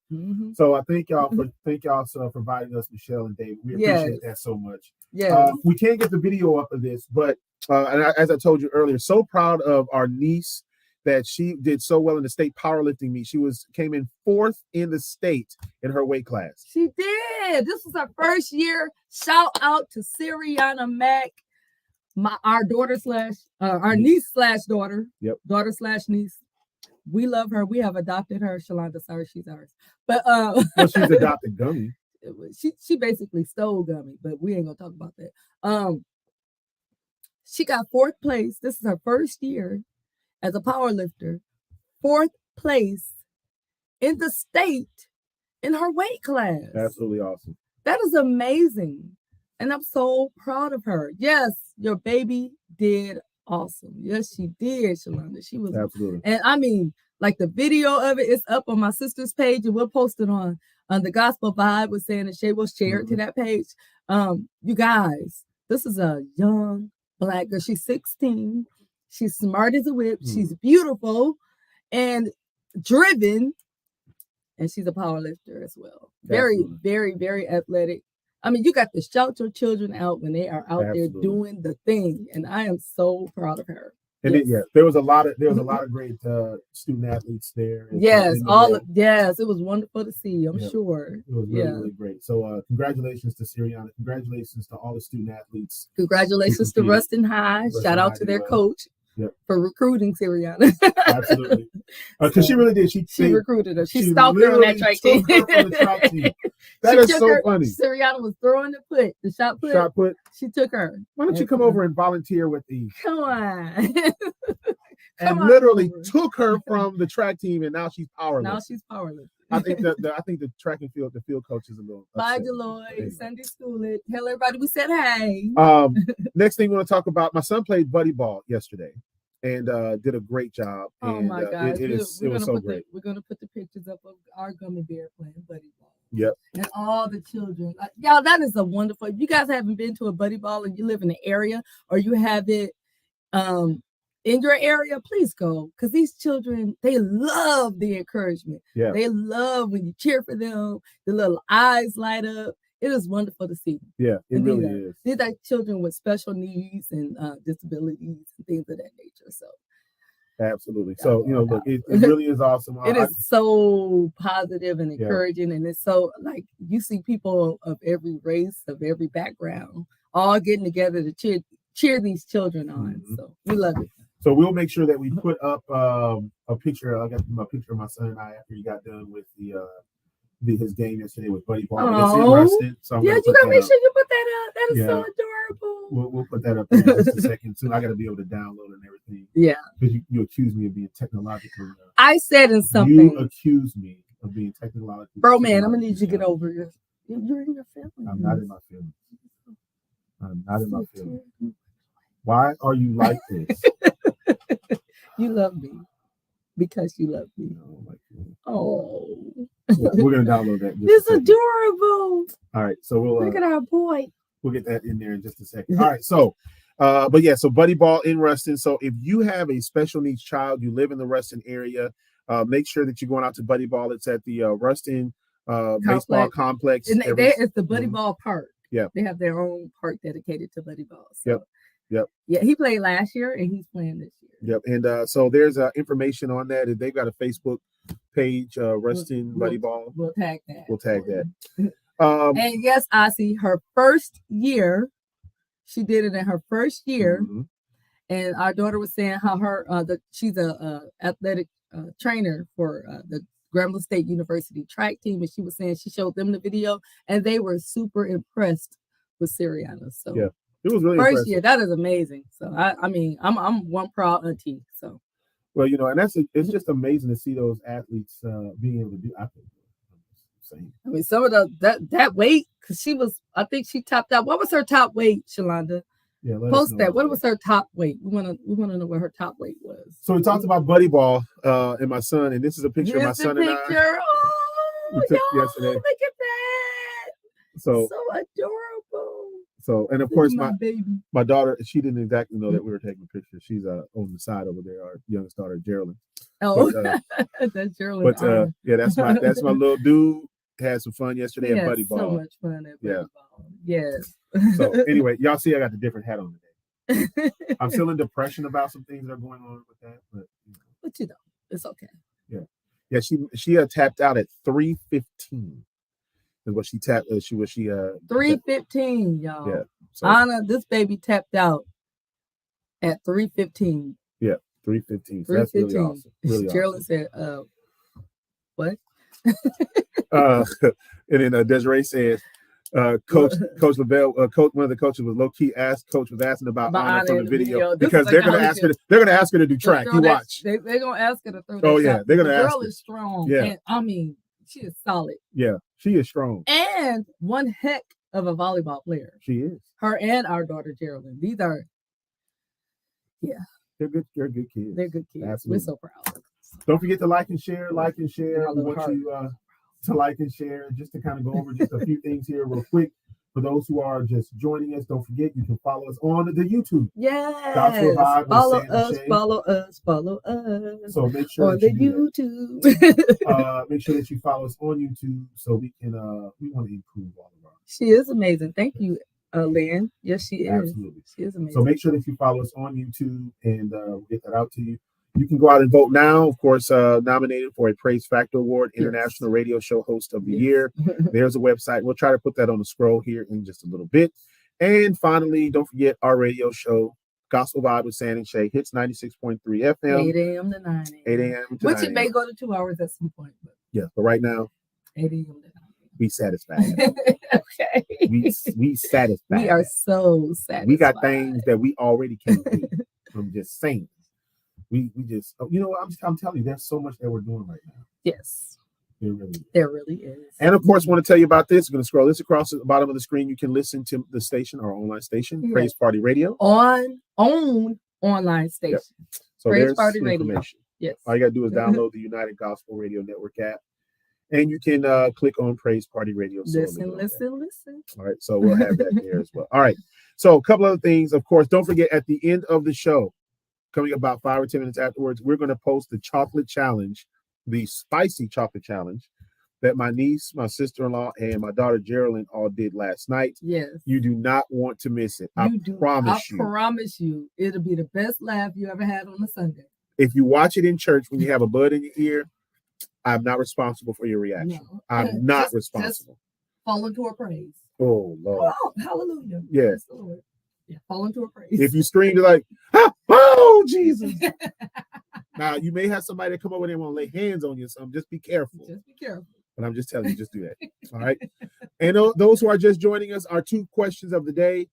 So I thank y'all for providing us, Michelle and David. We appreciate that so much. Yeah, we can't get the video up of this, but as I told you earlier, so proud of our niece that she did so well in the state powerlifting meet. She came in 4th in the state in her weight class. She did. This was her first year. Shout out to Siriana Mack. Our daughter our niece / daughter. Yep. Daughter / niece. We love her. We have adopted her. Shalonda, sorry, she's ours. But well, she's adopted Gummy. She basically stole Gummy, but we ain't gonna talk about that. She got 4th place. This is her first year as a power lifter. 4th place in the state in her weight class. Absolutely awesome. That is amazing. And I'm so proud of her. Yes, your baby did awesome. Yes, she did, Shalonda. She was absolutely. And I mean, like the video of it is up on my sister's page, and we'll post it on the Gospel Vibe with San and Shae. Will share it to that page. You guys, this is a young Black girl. She's 16. She's smart as a whip. She's beautiful and driven, and she's a power lifter as well. Very, very, very athletic. I mean, you got to shout your children out when they are out there doing the thing, and I am so proud of her. And there was a lot of great student athletes there. Yes, it was wonderful to see. I'm sure it was really, really great. So congratulations to Siriana. Congratulations to all the student athletes. Congratulations to Ruston High. Shout out to their coach. Yep. For recruiting Siriana. Absolutely. Because she really did. She recruited her. She stalked her on that track team. That is so funny. Siriana was throwing the shot put. She took her. Why don't you come over and volunteer with the... Come on. Literally took her from the track team, and now she's powerless. Now she's powerless. I think the track and field, the field coach is a little upset. Bye, Deloitte. Sunday school it. Tell everybody we said hey. Next thing we want to talk about, my son played buddy ball yesterday and did a great job. Oh my God. It was so great. We're gonna put the pictures up of our gummy bear playing buddy ball. Yep. And all the children. Y'all, that is a wonderful. If you guys haven't been to a buddy ball and you live in the area or you have it in your area, please go, because these children, they love the encouragement. Yeah. They love when you cheer for them, the little eyes light up. It is wonderful to see. Yeah, it really is. These are children with special needs and disabilities and things of that nature. So absolutely. So, look, it really is awesome. It is so positive and encouraging. And it's so, like, you see people of every race, of every background, all getting together to cheer these children on. So we love it. So we'll make sure that we put up a picture. I got my picture of my son and I after he got done with his game yesterday with buddy ball. It's interesting. So you gotta make sure you put that up. That is so adorable. We'll put that up in just a second too. I gotta be able to download and everything. Yeah. Because you accuse me of being technological. I said in something. You accuse me of being technological. Bro, man, I'm gonna need you to get over You're in your feelings. I'm not in my feelings. I'm not in my feelings. Why are you like this? You love me because you love me. Oh. We're going to download that. It's adorable. All right. So we'll look at our boy. We'll get that in there in just a second. All right. So, but yeah, so Buddy Ball in Ruston. So if you have a special needs child, you live in the Ruston area, make sure that you're going out to Buddy Ball. It's at the Ruston baseball complex. And it's the Buddy Ball Park. Yeah. They have their own park dedicated to Buddy Ball. So. Yep. Yeah, he played last year and he's playing this year. Yep. And so there's information on that. They've got a Facebook page, Ruston Buddy Ball. We'll tag that. And yes, Ossie, her first year, she did it in her first year. Mm-hmm. And our daughter was saying how she's a athletic trainer for the Grambling State University track team, and she was saying she showed them the video, and they were super impressed with Sirianna. So yeah, it was really first impressive. year. That is amazing. So I mean, I'm one proud auntie. So well, and it's just amazing to see those athletes being able to do. I mean, some of that weight, because I think she topped out. What was her top weight, Shalonda? Yeah, post that. What was her top weight? We want to know what her top weight was. So we talked about Buddy Ball and my son, and this is a picture of my son and I. Oh, we took yesterday. Look at that! So adorable. So and of course my daughter, she didn't exactly know that we were taking a picture. She's on the side over there. Our youngest daughter, Geraldine. Oh, that's Geraldine. But yeah, that's my little dude. Had some fun yesterday at Buddy Ball. So much fun at Buddy Ball. Yes. So anyway, y'all see I got the different hat on today. I'm still in depression about some things that are going on with that, but it's okay. Yeah. She tapped out at 3:15. Is what she tapped. She 3:15, y'all. Yeah. So, Anna, this baby tapped out at 3:15. Yeah, 3:15. So that's really awesome. Really Geraldine said, what? And then Desiree says, Coach Lavelle, one of the coaches was low key was asking about Anna from the video because they're gonna ask her. They're gonna ask her to do track. You watch. They're gonna ask her to throw. Oh yeah, they're gonna ask. The girl is strong. Yeah, and, I mean, she is solid. Yeah, she is strong and one heck of a volleyball player. She is. Her and our daughter Geraldine. These are. Yeah. They're good. They're good kids. They're good kids. Absolutely. We're so proud. Don't forget to like and share. Like and share. We want you to like and share. Just to kind of go over just a few things here real quick. For those who are just joining us, don't forget you can follow us on the YouTube. Yes. Follow us. So make sure on the YouTube. Make sure that you follow us on YouTube so we can we want to improve all of our. She is amazing. Thank you, Lynn. Yes, she is. Absolutely. She is amazing. So make sure that you follow us on YouTube and we'll get that out to you. You can go out and vote now. Of course, nominated for a Praise Factor Award, International Radio Show Host of the Year. There's a website. We'll try to put that on the scroll here in just a little bit. And finally, don't forget our radio show, Gospel Vibe with San and Shae, Hits 96.3 FM. 8 a.m. to 9 a.m. 8 a.m. to Which 9 it may go to 2 hours at some point. But yeah, but right now, 8 a.m. to 9 a.m. We satisfied. Okay. We satisfied. We are so satisfied. We got things that we already can do. I'm just saying. We just, I'm telling you, there's so much that we're doing right now. Yes. There really is. And of course, I want to tell you about this. I'm going to scroll this across the bottom of the screen. You can listen to the station, our online station, Praise Party Radio. Own online station. Yep. So Praise there's Party Radio. Yes. All you got to do is download the United Gospel Radio Network app. And you can click on Praise Party Radio. Listen. All right. So we'll have that there as well. All right. So a couple other things. Of course, don't forget at the end of the show, coming about 5 or 10 minutes afterwards, we're going to post the chocolate challenge, the spicy chocolate challenge that my niece, my sister-in-law, and my daughter Geraldine all did last night. Yes. You do not want to miss it. I promise you. It'll be the best laugh you ever had on a Sunday. If you watch it in church when you have a bud in your ear, I'm not responsible for your reaction. No. I'm not responsible. Just fall into a praise. Oh, Lord. Oh, hallelujah. Yeah. Yeah, fall into a praise. If you scream, you're like, oh, Jesus. Now, you may have somebody that come over there and want to lay hands on you, so just be careful. Just be careful. But I'm just telling you, just do that. All right. And those who are just joining us, our 2 questions of the day: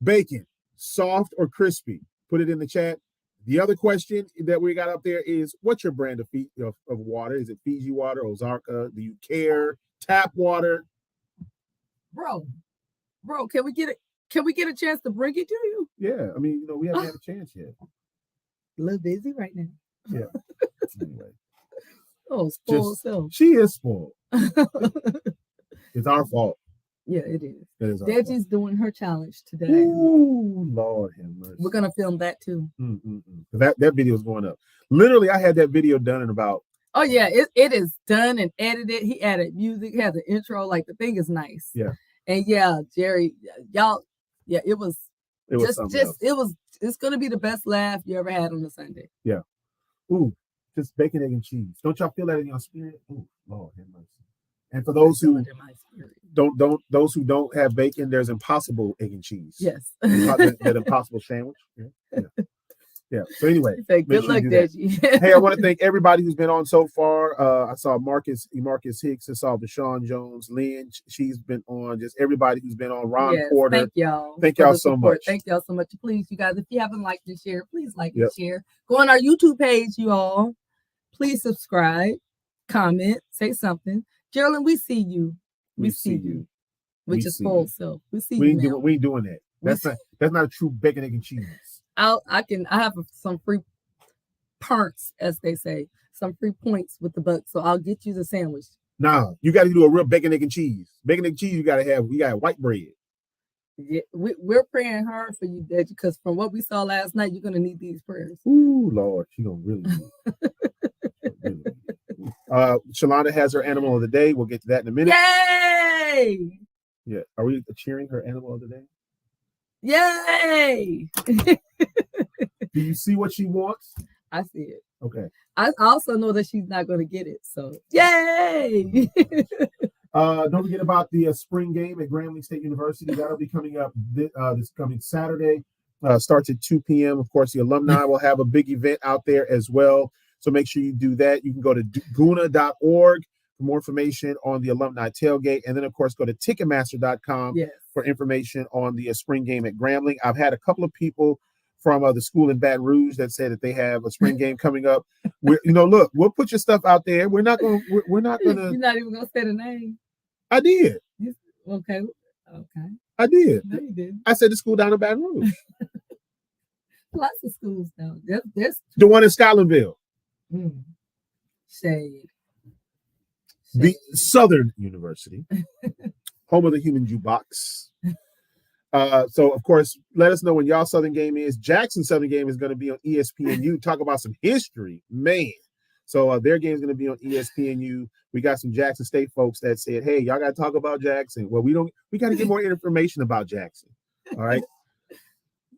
bacon, soft or crispy? Put it in the chat. The other question that we got up there is, what's your brand of water? Is it Fiji water, Ozarka? Do you care? Tap water? bro, can we get it? Can we get a chance to bring it to you? Yeah, I mean, we haven't had a chance yet. A little busy right now. Yeah. Anyway. Oh, spoiled self. She is spoiled. It's our fault. Yeah, it is. It is. Deji's doing her challenge today. Ooh, Lord have mercy. We're gonna film that too. That video is going up. Literally, I had that video done in about. Oh yeah, it is done and edited. He added music, has an intro. Like the thing is nice. Yeah. And yeah, Jerry, y'all, yeah, it was it's gonna be the best laugh you ever had on a Sunday. Yeah. Ooh, just bacon, egg, and cheese. Don't y'all feel that in your spirit? Ooh, Lord have mercy. And for those who those who don't have bacon, there's Impossible egg and cheese. Yes. that Impossible sandwich. Yeah. So anyway, good luck, Deji. Hey, I want to thank everybody who's been on so far. I saw Marcus Hicks. I saw Deshaun Jones, Lynn. She's been on. Just everybody who's been on. Ron Porter. Thank y'all. Thank y'all so much. Thank y'all so much. Please, you guys, if you haven't liked and shared, please like and share. Go on our YouTube page, you all. Please subscribe, comment, say something. Geraldine, we see you. We see you. Which is full self. We see you. We ain't doing that. That's not a true bacon, egg, and cheese. I have some free parts, as they say, some free points with the buck. So I'll get you the sandwich. Nah, you got to do a real bacon, egg, and cheese. Bacon, egg, and cheese. We got white bread. Yeah, we're praying hard for you, Deji, because from what we saw last night, you're gonna need these prayers. Ooh, Lord, she's gonna really need it. Shalonda has her animal of the day. We'll get to that in a minute. Yay! Yeah, are we cheering her animal of the day? Yay! Do you see what she wants? I see it. Okay. I also know that she's not going to get it. So, yay! Don't forget about the spring game at Grambling State University. That'll be coming up this coming Saturday. Starts at 2 p.m. Of course, the alumni will have a big event out there as well. So make sure you do that. You can go to guna.org for more information on the alumni tailgate. And then, of course, go to ticketmaster.com for information on the spring game at Grambling. I've had a couple of people from the school in Baton Rouge that said that they have a spring game coming up. Look, we'll put your stuff out there. We're not going to. You're not even going to say the name. I did. Okay. I did. No, you didn't. I said the school down in Baton Rouge. Lots of schools down there. The one in Scotlandville. Shade. The Southern University, home of the human jukebox. So, of course, let us know when y'all Southern game is. Jackson Southern game is going to be on ESPNU. Talk about some history, man. So their game is going to be on ESPNU. We got some Jackson State folks that said, hey, y'all got to talk about Jackson. Well, we got to get more information about Jackson. All right.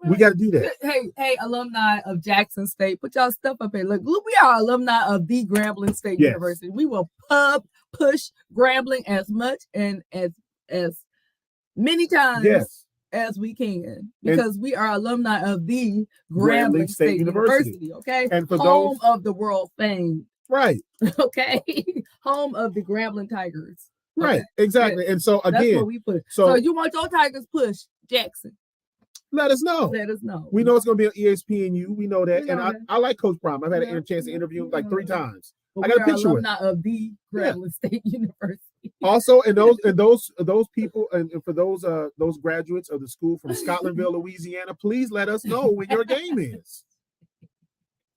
We got to do that. Hey, alumni of Jackson State, put y'all stuff up here. Look, we are alumni of the Grambling State University. We will push Grambling as much and as many times as we can, because we are alumni of the Grambling State University. Okay, and for home of the world fame. Right. Okay, home of the Grambling Tigers. Right. Okay. Exactly. And so again, that's what we put. So you want your Tigers push Jackson? Let us know. We know it's going to be on ESPNU. We know that. I like Coach Brown. I've had a chance to interview him like 3 times. But I got a picture with him. Of the Grambling State University. Also, and those people, and for those graduates of the school from Scotlandville, Louisiana, please let us know when your game is,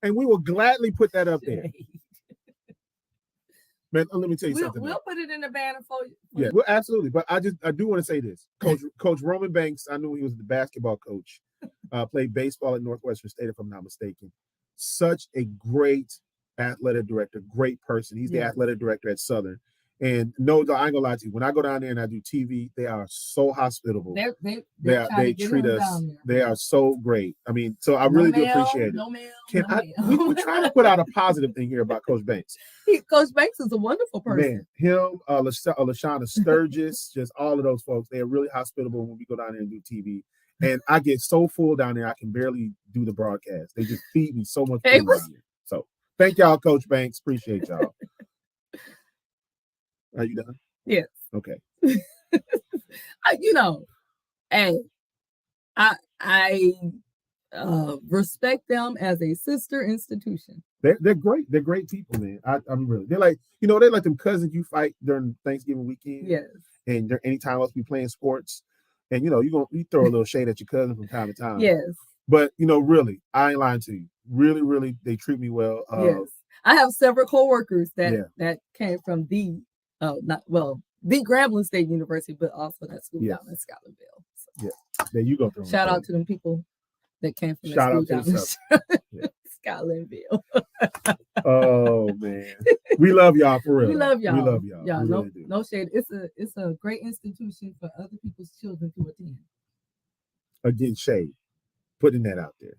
and we will gladly put that up there. Man, let me tell you something. We'll put it in the banner for you. Yeah, well, absolutely. But I do want to say this. Coach Roman Banks, I knew he was the basketball coach. Played baseball at Northwestern State, if I'm not mistaken. Such a great athletic director, great person. He's the athletic director at Southern. And no, I ain't gonna lie to you. When I go down there and I do TV, they are so hospitable. They treat us. They are so great. I mean, so I really do appreciate it. We try to put out a positive thing here about Coach Banks. Coach Banks is a wonderful person. Man, him, LaShawna Sturgis, just all of those folks. They are really hospitable when we go down there and do TV. And I get so full down there, I can barely do the broadcast. They just feed me so much food down here. So thank y'all, Coach Banks. Appreciate y'all. Are you done? Yes. Okay. I respect them as a sister institution. They're great. They're great people, man. I'm really. They're like them cousins you fight during Thanksgiving weekend. Yes. and anytime else we playing sports, and you throw a little shade at your cousin from time to time. Yes. But really, I ain't lying to you. Really, really, they treat me well. Yes. I have several coworkers that came from the Grambling State University, but also that school down in Scotlandville. So. Yeah, there you go. Shout out to them people that came from the school down in Scotlandville. Oh man, we love y'all for real. We love y'all. We love y'all. Yeah, really no shade. It's a great institution for other people's children to attend. Again, shade, putting that out there.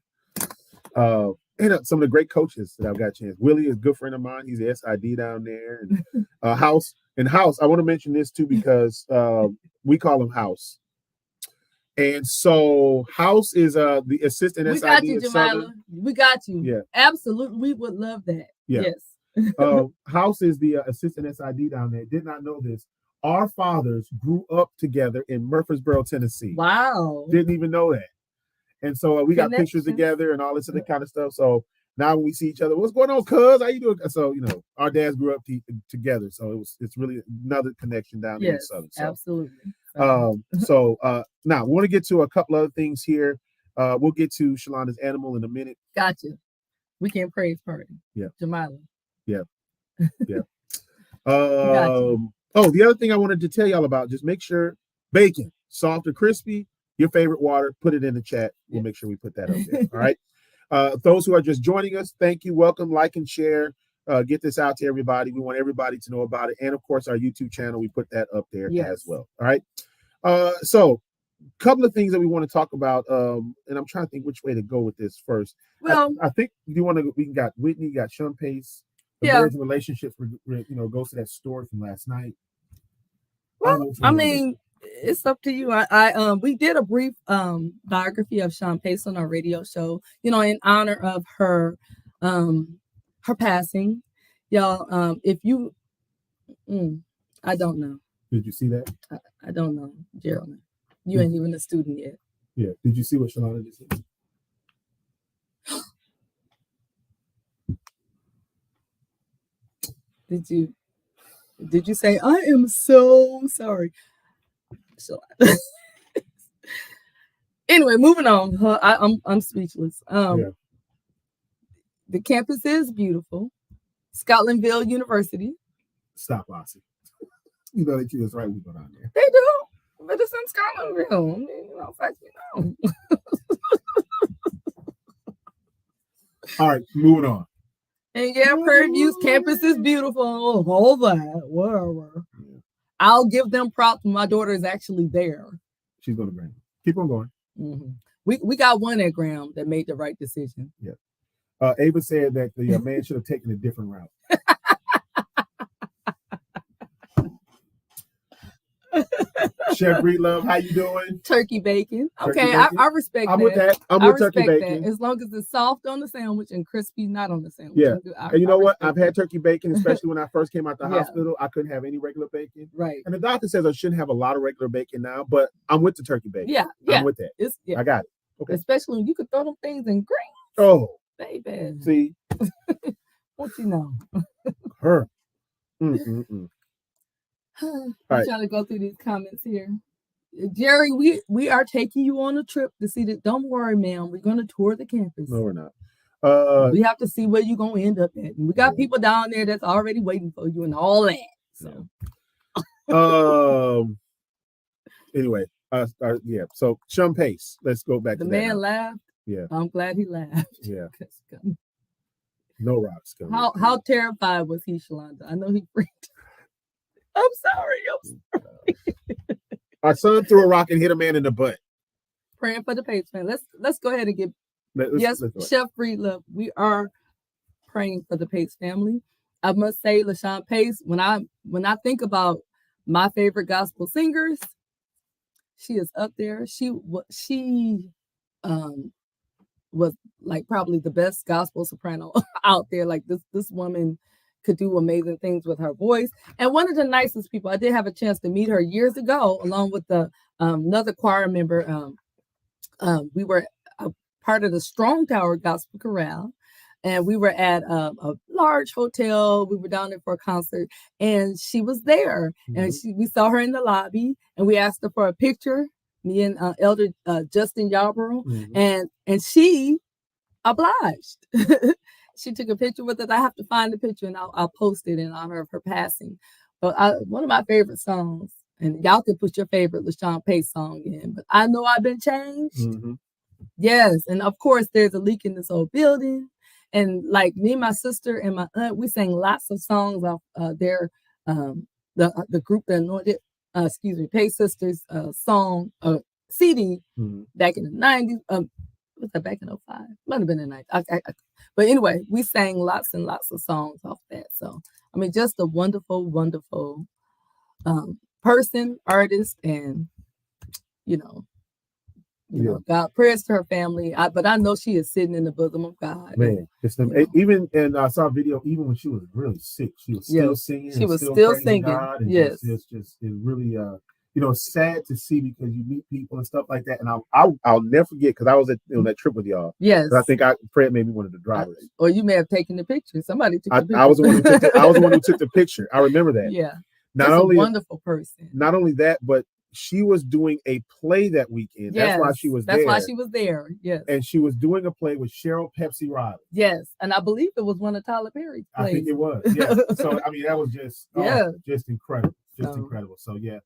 And some of the great coaches that I've got a chance. Willie is a good friend of mine. He's the SID down there. And House. I want to mention this too because we call him House. And so House is the assistant SID. We got you, Jamila. We got you. Yeah. Absolutely. We would love that. Yeah. Yes. House is the assistant SID down there. Did not know this. Our fathers grew up together in Murfreesboro, Tennessee. Wow. Didn't even know that. And so we got pictures together and all this other kind of stuff. So now when we see each other, what's going on, cuz? How you doing? So, our dads grew up together. So it's really another connection down there in Southern. So, absolutely. Now we want to get to a couple other things here. We'll get to Shalonda's animal in a minute. Gotcha. Weekend praise party. Yeah. Jamila. Yeah. Yeah. The other thing I wanted to tell y'all about, just make sure bacon, soft or crispy, your favorite water, put it in the chat. We'll make sure we put that up there. All right. Those who are just joining us, thank you. Welcome, like, and share. Get this out to everybody. We want everybody to know about it. And of course, our YouTube channel, we put that up there as well. All right. So a couple of things that we want to talk about. And I'm trying to think which way to go with this first. Well, I think we got Whitney, got Sean Pace. The marriage and relationships, goes to that story from last night. Well, I mean, it's up to you. We did a brief biography of Sean Pace on our radio show, in honor of her passing. Y'all, if you I don't know. Did you see that? I don't know, Gerald. You ain't even a student yet. Yeah. Did you see what Shalonda just said? Did you say I am so sorry? So anyway, moving on. I'm speechless. The campus is beautiful. Scotlandville University. Stop, Lassie. You know that you was right. We go down there. They do, but it's in Scotlandville. I mean, fact, All right, moving on. And Prairie View's campus is beautiful. All that, whatever. Yeah. I'll give them props. My daughter is actually there. She's going to Graham. Keep on going. Mm-hmm. We got one at Graham that made the right decision. Yeah. Ava said that the man should have taken a different route. Chef Breedlove, how you doing? Turkey bacon. Okay, bacon? I respect that. I'm with that. I'm with turkey bacon. That. As long as it's soft on the sandwich and crispy not on the sandwich. Yeah. And you know what? I've had turkey bacon, especially when I first came out the hospital. I couldn't have any regular bacon. Right. And the doctor says I shouldn't have a lot of regular bacon now, but I'm with the turkey bacon. Yeah. I'm with that. I got it. Okay. Especially when you could throw them things in greens. Oh. Baby. See? What you know? Her. I'm trying to go through these comments here. Jerry, we are taking you on a trip to see that. Don't worry, ma'am. We're going to tour the campus. No, we're not. We have to see where you're going to end up at. And we got people down there that's already waiting for you and all that. So. Anyway, So Sean Pace. Let's go back. The to man that laughed. Yeah. I'm glad he laughed. Yeah. No rocks. How terrified was he, Shalonda? I know he freaked. I'm sorry. Our son threw a rock and hit a man in the butt. Praying for the Pace fan. Let's go ahead and get. Let's Chef Breedlove, we are praying for the Pace family. I must say, LaShawn Pace. When I think about my favorite gospel singers, she is up there. She was like probably the best gospel soprano out there. Like this woman could do amazing things with her voice, and one of the nicest people. I did have a chance to meet her years ago, along with the another choir member. We were a part of the Strong Tower Gospel Chorale. and we were at a large hotel. We were down there for a concert, and she was there, and we saw her in the lobby, and we asked her for a picture. Me and Elder Justin Yarborough, and she obliged. She took a picture with us. I have to find the picture and I'll post it in honor of her passing. But one of my favorite songs, and y'all can put your favorite LaShawn Pace song in, but I Know I've Been Changed. Yes, and of course there's a leak in this old building. And like me, my sister, and my aunt, we sang lots of songs off their the group that anointed, Pace Sisters song CD back in the 90s. Was that back in 05? Might have been in 90s. But anyway, we sang lots and lots of songs off that. So I mean, just a wonderful, wonderful person, artist, and you know, God, prayers to her family. But I know she is sitting in the bosom of God. Man, even and I saw a video. Even when she was really sick, she was still singing. She was still singing. God, and it's really it's sad to see because you meet people and stuff like that. And I'll never forget because I was on that trip with y'all. Yes, I think Fred made me one of the drivers. Or you may have taken the picture. Somebody took the picture. I was the one who took the picture. I remember that. Yeah, not only a wonderful person. Not only that, but she was doing a play that weekend. Yes, that's why she was there. That's why she was there. Yes. And she was doing a play with Cheryl Pepsi Riley. Yes. And I believe it was one of Tyler Perry's plays. I think it was. Yeah. So I mean that was just incredible. Incredible. So yeah.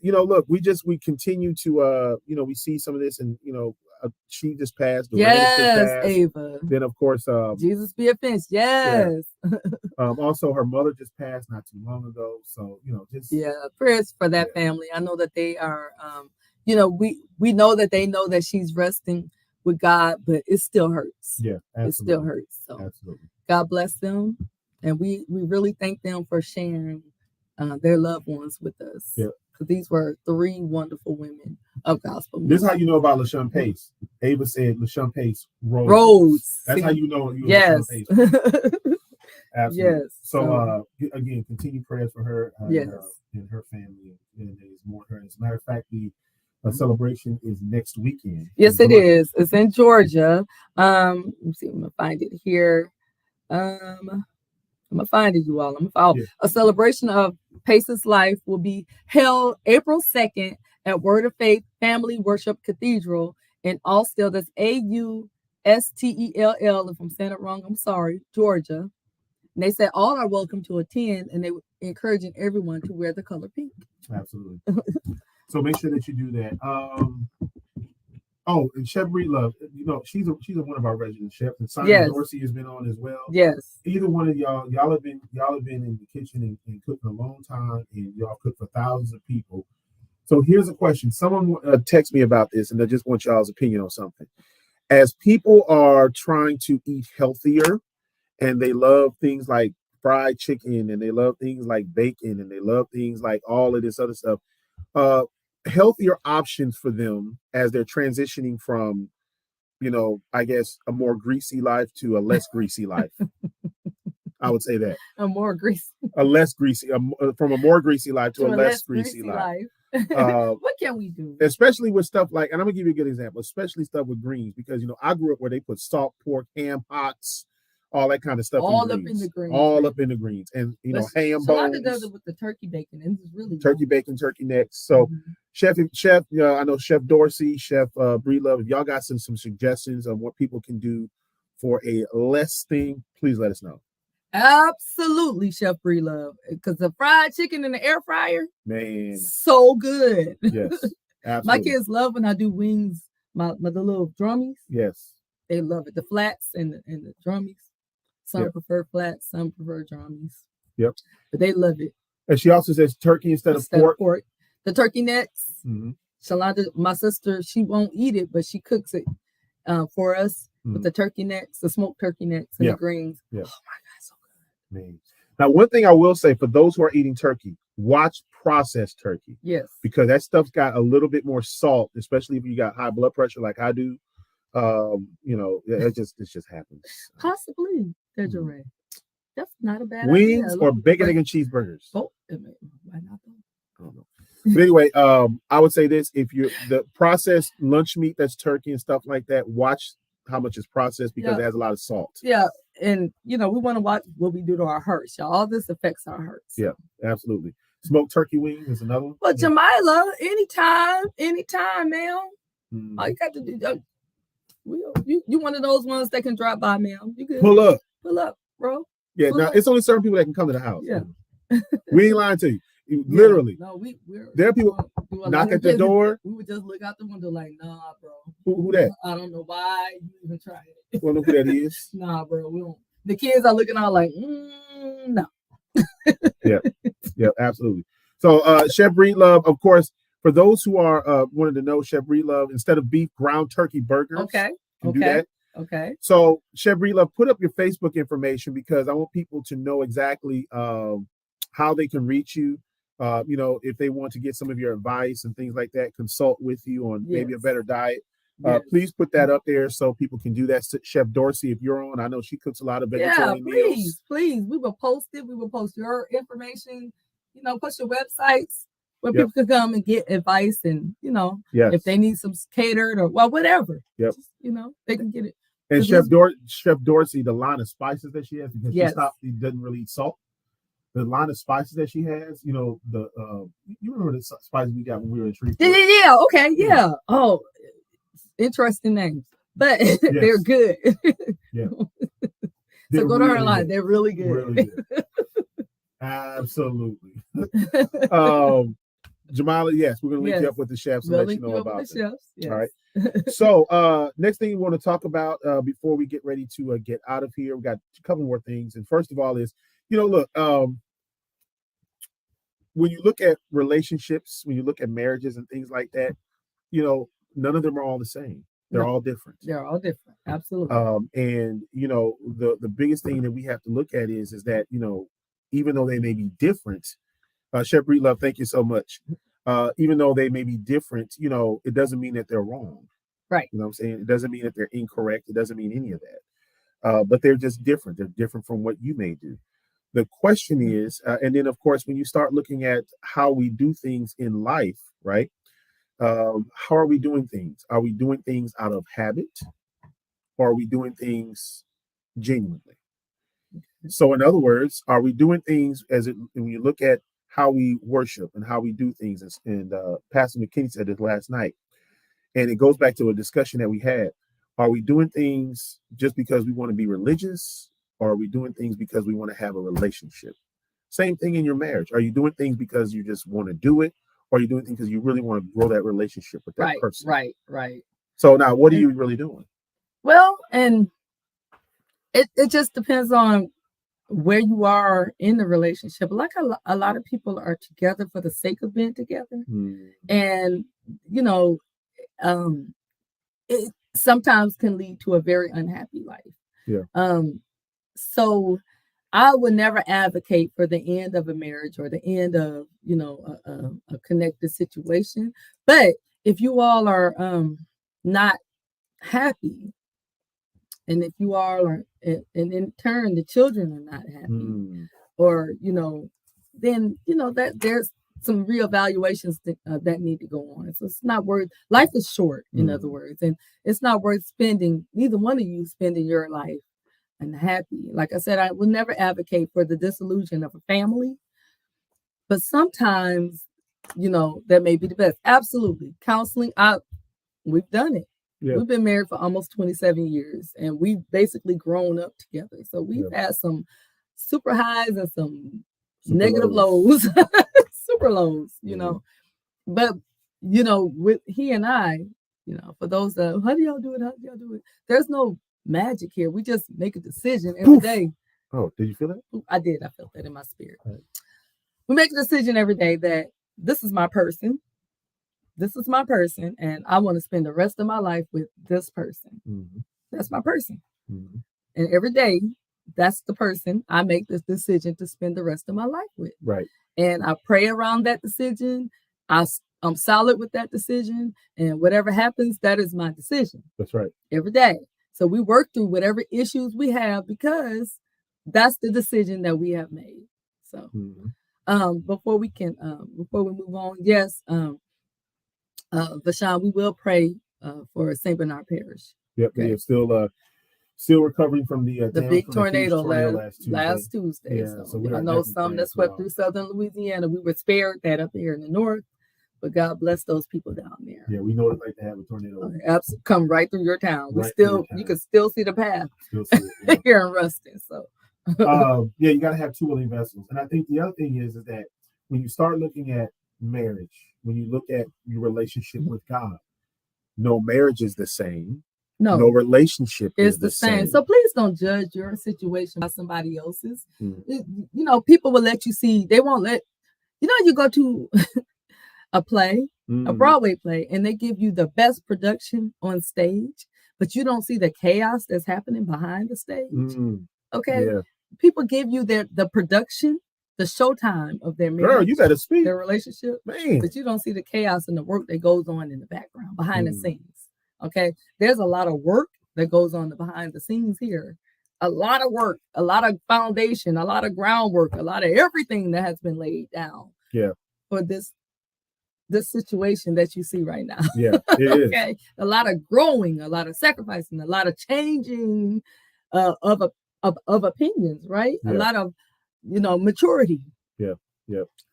Look, we continue to we see some of this, and she just passed. Yes, Ava. Then of course Jesus be offense. Yes. Yeah. Also her mother just passed not too long ago. So prayers for that family. I know that they are we know that they know that she's resting with God, but it still hurts. Yeah, absolutely. It still hurts. So absolutely. God bless them. And we really thank them for sharing their loved ones with us. Yeah. Because these were 3 wonderful women of gospel music. This is how you know about LaShawn Pace. Ava said LaShawn Pace rose. That's how you know you yes. LaShawn Pace. Absolutely. Yes. So again, continue prayers for her yes. and her family. And there's more her. As a matter of fact, the celebration is next weekend. Yes, it is. It's in Georgia. Let me see. I'm gonna find it here. I'm gonna find it, you all. I'm gonna follow. Yeah. A celebration of Pace's life will be held April 2nd at Word of Faith Family Worship Cathedral in Austell. That's Austell. If I'm saying it wrong, I'm sorry, Georgia. And they said all are welcome to attend, and they were encouraging everyone to wear the color pink. Absolutely. So make sure that you do that. Oh, and Chef Breedlove, she's one of our resident chefs, and Sonya and Dorsey has been on as well. Yes. Either one of y'all have been in the kitchen and cooking a long time, and y'all cook for thousands of people. So here's a question. Someone texted me about this, and I just want y'all's opinion on something. As people are trying to eat healthier, and they love things like fried chicken, and they love things like bacon, and they love things like all of this other stuff, healthier options for them as they're transitioning from, I guess, a more greasy life to a less greasy life. I would say that. A less greasy, from a more greasy life to a less greasy life. What can we do? Especially with stuff like, and I'm gonna give you a good example, especially stuff with greens, because I grew up where they put salt, pork, ham hocks, all that kind of stuff. All up in the greens. And ham bones. Does it with the turkey bacon, and it's really turkey bacon, turkey necks. So Chef, I know Chef Dorsey, Chef Breedlove, if y'all got some suggestions on what people can do for a less thing, please let us know. Absolutely, Chef Breedlove, because the fried chicken in the air fryer, man, so good. Yes, absolutely. My kids love when I do wings, my little drummies. Yes, they love it. The flats and the drummies. Some prefer flats, some prefer drummies. Yep, but they love it. And she also says turkey instead of pork. The turkey necks. Shalonda, my sister, she won't eat it, but she cooks it for us with the turkey necks, the smoked turkey necks, and the greens. Yeah. Oh my God, so good. Man. Now, one thing I will say for those who are eating turkey, watch processed turkey. Yes. Because that stuff's got a little bit more salt, especially if you got high blood pressure like I do. It just happens. Possibly, Desiree. That's not a bad wings idea. Or bacon, egg, and cheeseburgers. Oh, why not? I don't know. But anyway, I would say this: if you're the processed lunch meat that's turkey and stuff like that, watch how much is processed because it has a lot of salt. Yeah. And, we want to watch what we do to our hearts, y'all. All this affects our hearts. Yeah, absolutely. Smoked turkey wings is another one. Well, Jamila, anytime, ma'am. All you got to do, you one of those ones that can drop by, ma'am. You good. Pull up, bro. Yeah, now it's only certain people that can come to the house. Yeah. We ain't lying to you. Literally. No, there are people knock at the door. We would just look out the window like, nah, bro. Who that? I don't know why you even tried it. Well, know who that is? Nah, bro. We don't. The kids are looking out like, no. Yeah, absolutely. So, Chef Breedlove, of course, for those who are wanted to know, Chef Breedlove, instead of beef, ground turkey burgers. Okay. Can do that. Okay. So, Chef Breedlove, put up your Facebook information because I want people to know exactly how they can reach you. If they want to get some of your advice and things like that, consult with you on maybe a better diet. Please put that up there so people can do that. Chef Dorsey, if you're on, I know she cooks a lot of vegetarian meals. Please. We will post it. We will post your information. Post your websites where people can come and get advice and, if they need some catered or whatever. Yep. Just, they can get it. And Chef Dorsey, the line of spices that she has, because she doesn't really eat salt. The line of spices that she has, you remember the spices we got when we were in Shreveport? Yeah. Okay. Yeah. Oh, interesting names, but they're good. Yeah. So go to her line. They're really good. Really good. Absolutely. Jamila, yes, we're going to link you up with the chefs and let you know about them. Yes. All right. So next thing we want to talk about before we get ready to get out of here, we got a couple more things. And first of all is, look, when you look at relationships, when you look at marriages and things like that, none of them are all the same. They're all different. They're all different. Absolutely. And the biggest thing that we have to look at is that, even though they may be different, Chef Breedlove, thank you so much. Even though they may be different, it doesn't mean that they're wrong. Right. You know what I'm saying? It doesn't mean that they're incorrect. It doesn't mean any of that. But they're just different. They're different from what you may do. The question is, and then of course, when you start looking at how we do things in life, right? How are we doing things? Are we doing things out of habit, or are we doing things genuinely? So, in other words, are we doing things when you look at how we worship and how we do things? And Pastor McKinney said this last night, and it goes back to a discussion that we had. Are we doing things just because we want to be religious, or are we doing things because we want to have a relationship? Same thing in your marriage. Are you doing things because you just want to do it, or are you doing things because you really want to grow that relationship with that person? Right. So now, what are you really doing? Well, and it just depends on where you are in the relationship. Like a lot of people are together for the sake of being together. And, it sometimes can lead to a very unhappy life. Yeah. So I would never advocate for the end of a marriage or the end of, a connected situation. But if you all are not happy, and if you all are, and in turn the children are not happy, or then that there's some reevaluations that need to go on. So it's not worth. Life is short, in other words, and it's not worth neither one of you spending your life unhappy. Like I said, I will never advocate for the dissolution of a family, but sometimes that may be the best. Absolutely, counseling. We've done it. Yeah. We've been married for almost 27 years, and we've basically grown up together. So we've had some super highs and some negative lows, super lows, But, with he and I, for those that, how do y'all do it? There's no magic here. We just make a decision every day. Oh, did you feel that? I did. I felt that in my spirit. Right. We make a decision every day that this is my person. This is my person, and I want to spend the rest of my life with this person. That's my person. And every day, that's the person I make this decision to spend the rest of my life with. Right. And I pray around that decision. I'm solid with that decision, and whatever happens, that is my decision. That's right. Every day. So we work through whatever issues we have because that's the decision that we have made. So before we move on, yes, Vashawn, we will pray for St. Bernard Parish. Yep. Okay. Yeah, still recovering from the big tornado last Tuesday. Yeah, so I know some that swept through southern Louisiana. We were spared that up here in the north, but God bless those people down there. Yeah, we know what it's like to have a tornado. Come right through your town. You can still see the path. Still see it, yeah. Here in Ruston. So yeah, you got to have two willing vessels. And I think the other thing is that when you start looking at marriage, when you look at your relationship with God, no marriage is the same. No relationship is the same. So please don't judge your situation by somebody else's. People will let you see. They won't let you go to a play, a Broadway play, and they give you the best production on stage, but you don't see the chaos that's happening behind the stage. Okay, people give you the production, the showtime of their marriage. Girl, you better speak. Their relationship, man. But you don't see the chaos and the work that goes on in the background, behind the scenes. Okay, there's a lot of work that goes on behind the scenes here. A lot of work, a lot of foundation, a lot of groundwork, a lot of everything that has been laid down. Yeah. For this situation that you see right now. Yeah, it is. Okay, a lot of growing, a lot of sacrificing, a lot of changing of opinions, right? Yeah. A lot of maturity. Yeah.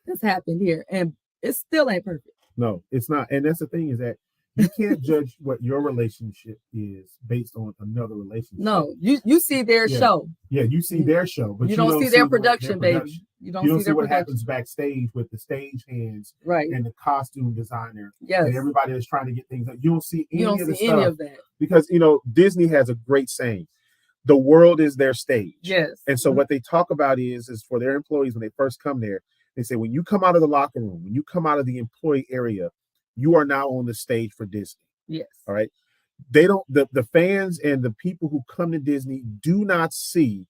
That's happened here, and it still ain't perfect. No, it's not. And that's the thing is that you can't judge what your relationship is based on another relationship. No, you see their show. Yeah, you see their show, but you don't see their production, baby. You don't see what happens backstage with the stage hands, right? And the costume designer, yes, and everybody that's trying to get things done. You don't see any of the stuff. Any of that. Because Disney has a great saying: "The world is their stage." Yes. And so what they talk about is for their employees when they first come there, they say when you come out of the locker room, when you come out of the employee area, you are now on the stage for Disney. Yes. All right. They don't, the fans and the people who come to Disney do not see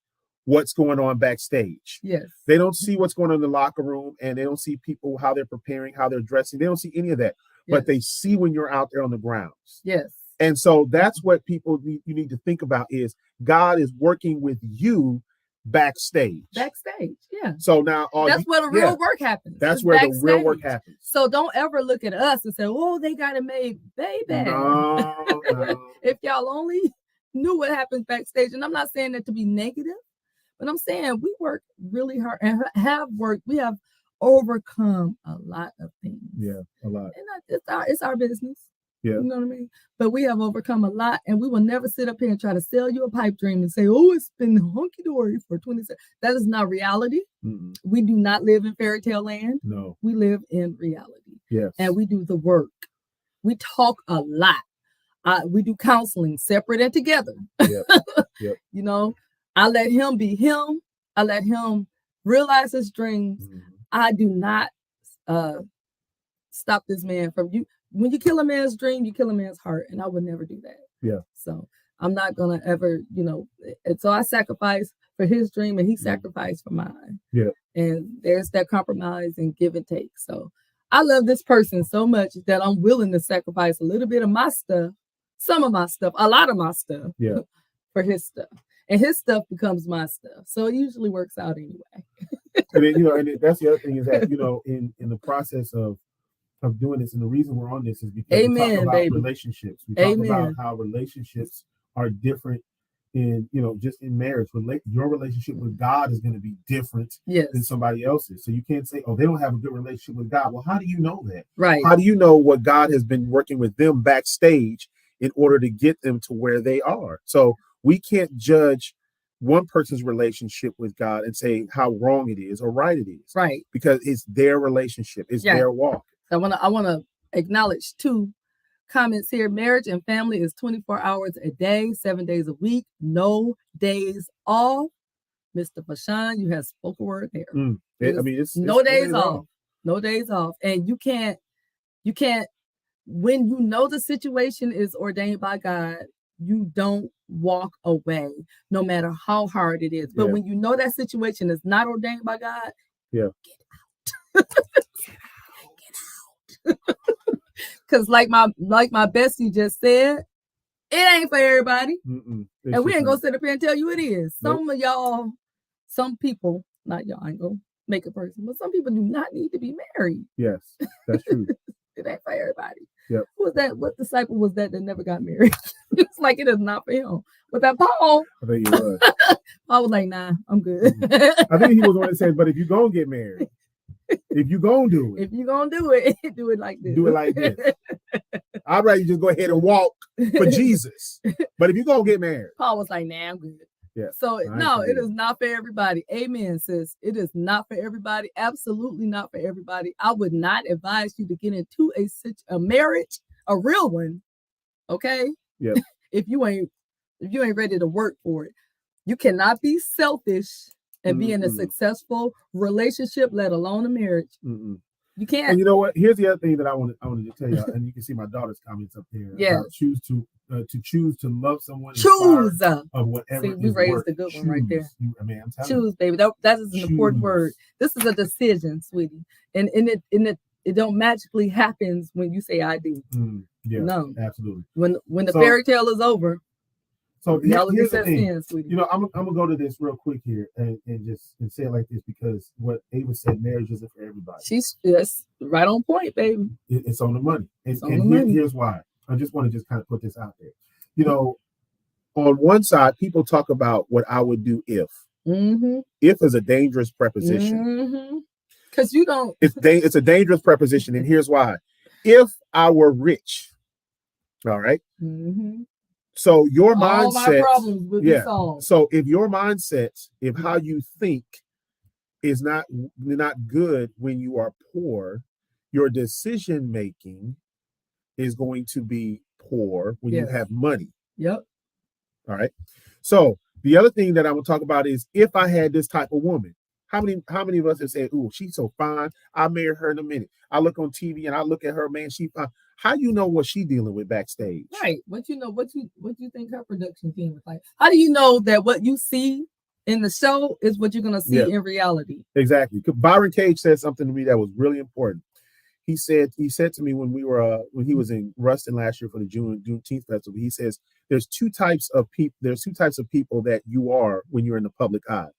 what's going on backstage. Yes. They don't see what's going on in the locker room, and they don't see people, how they're preparing, how they're dressing. They don't see any of that, but they see when you're out there on the grounds. Yes. And so that's what you need to think about is God is working with you backstage. Yeah. So now that's where the real work happens. That's where the real work happens. So don't ever look at us and say, "Oh, they got it made, baby." No. If y'all only knew what happens backstage, and I'm not saying that to be negative, but I'm saying we work really hard and have worked. We have overcome a lot of things. Yeah, a lot. And it's our business. Yeah. You know what I mean? But we have overcome a lot, and we will never sit up here and try to sell you a pipe dream and say, "Oh, it's been hunky-dory for 20 years." That is not reality. Mm-mm. We do not live in fairy tale land. No. We live in reality. Yes. And we do the work. We talk a lot. We do counseling separate and together. Yep. I let him be him. I let him realize his dreams. Mm-hmm. I do not stop this man from you. When you kill a man's dream, you kill a man's heart, and I would never do that. Yeah. So I'm not gonna ever, and so I sacrifice for his dream, and he sacrificed for mine. Yeah. And there's that compromise and give and take. So I love this person so much that I'm willing to sacrifice a little bit of my stuff, some of my stuff, a lot of my stuff, for his stuff, and his stuff becomes my stuff. So it usually works out anyway. And then, and that's the other thing is that in the process of doing this, and the reason we're on this is because we talk about relationships. We talk about how relationships are different in just in marriage. Your relationship with God is going to be different than somebody else's. So you can't say, "Oh, they don't have a good relationship with God." Well, how do you know that? Right. How do you know what God has been working with them backstage in order to get them to where they are? So we can't judge one person's relationship with God and say how wrong it is or right it is. Right. Because it's their relationship. It's their walk. I want to acknowledge 2 comments here. Marriage and family is 24 hours a day, 7 days a week, no days off. Mr. Fashan, you have spoken word there. It's no days off. No days off. And you can't, when the situation is ordained by God, you don't walk away, no matter how hard it is. But when that situation is not ordained by God, get out. Because like my bestie just said, it ain't for everybody. And we ain't gonna sit up here and tell you it is. Some of y'all, some people, not y'all, I ain't gonna make a person, but some people do not need to be married. Yes, that's true. It ain't for everybody. Yep. Who was that? What disciple was that never got married? It's like it is not for him. But that Paul. I think he was. Paul was like, nah, I'm good. I think he was one that said, but if you gonna get married, if you gonna do it, if you gonna do it like this. Do it like this. I'd rather you just go ahead and walk for Jesus. But if you gonna get married, Paul was like, nah, I'm good. Yeah. So no, it is not for everybody. Amen, sis. It is not for everybody. Absolutely not for everybody. I would not advise you to get into a marriage, a real one. Okay. Yeah. if you ain't ready to work for it, you cannot be selfish and be in a successful relationship, let alone a marriage. You can't. And you know what? Here's the other thing that I wanted to tell you, and you can see my daughter's comments up there. Yeah. Choose to love someone. Choose of whatever. See, we raised a good one right there. I mean, I'm telling choose, baby. That is an important word. This is a decision, sweetie, and it don't magically happens when you say I do. Yeah. No. Absolutely. When the fairy tale is over. So here's the thing. In, you know, I'm gonna go to this real quick here and say it like this, because what Ava said, marriage isn't for everybody. She's just right on point, baby. It's on the money. And money. Here's why. I just want to just kind of put this out there. You know, on one side, people talk about what I would do if. If is a dangerous preposition. Because you don't. It's a dangerous preposition, and here's why. If I were rich, all right. So your mindset, so if your mindset, if how you think is not good when you are poor, your decision making is going to be poor when you have money. Yep. All right. So the other thing that I will talk about is, if I had this type of woman, how many of us have said, "Ooh, she's so fine. I'll marry her in a minute." I look on TV and I look at her, man, she fine. How you know what she dealing with backstage? Right. What you think her production team is like? How do you know that what you see in the show is what you're gonna see in reality? Exactly. Byron Cage said something to me that was really important. He said to me when he was in Ruston last year for the Juneteenth festival, he says there's two types of people that you are when you're in the public eye.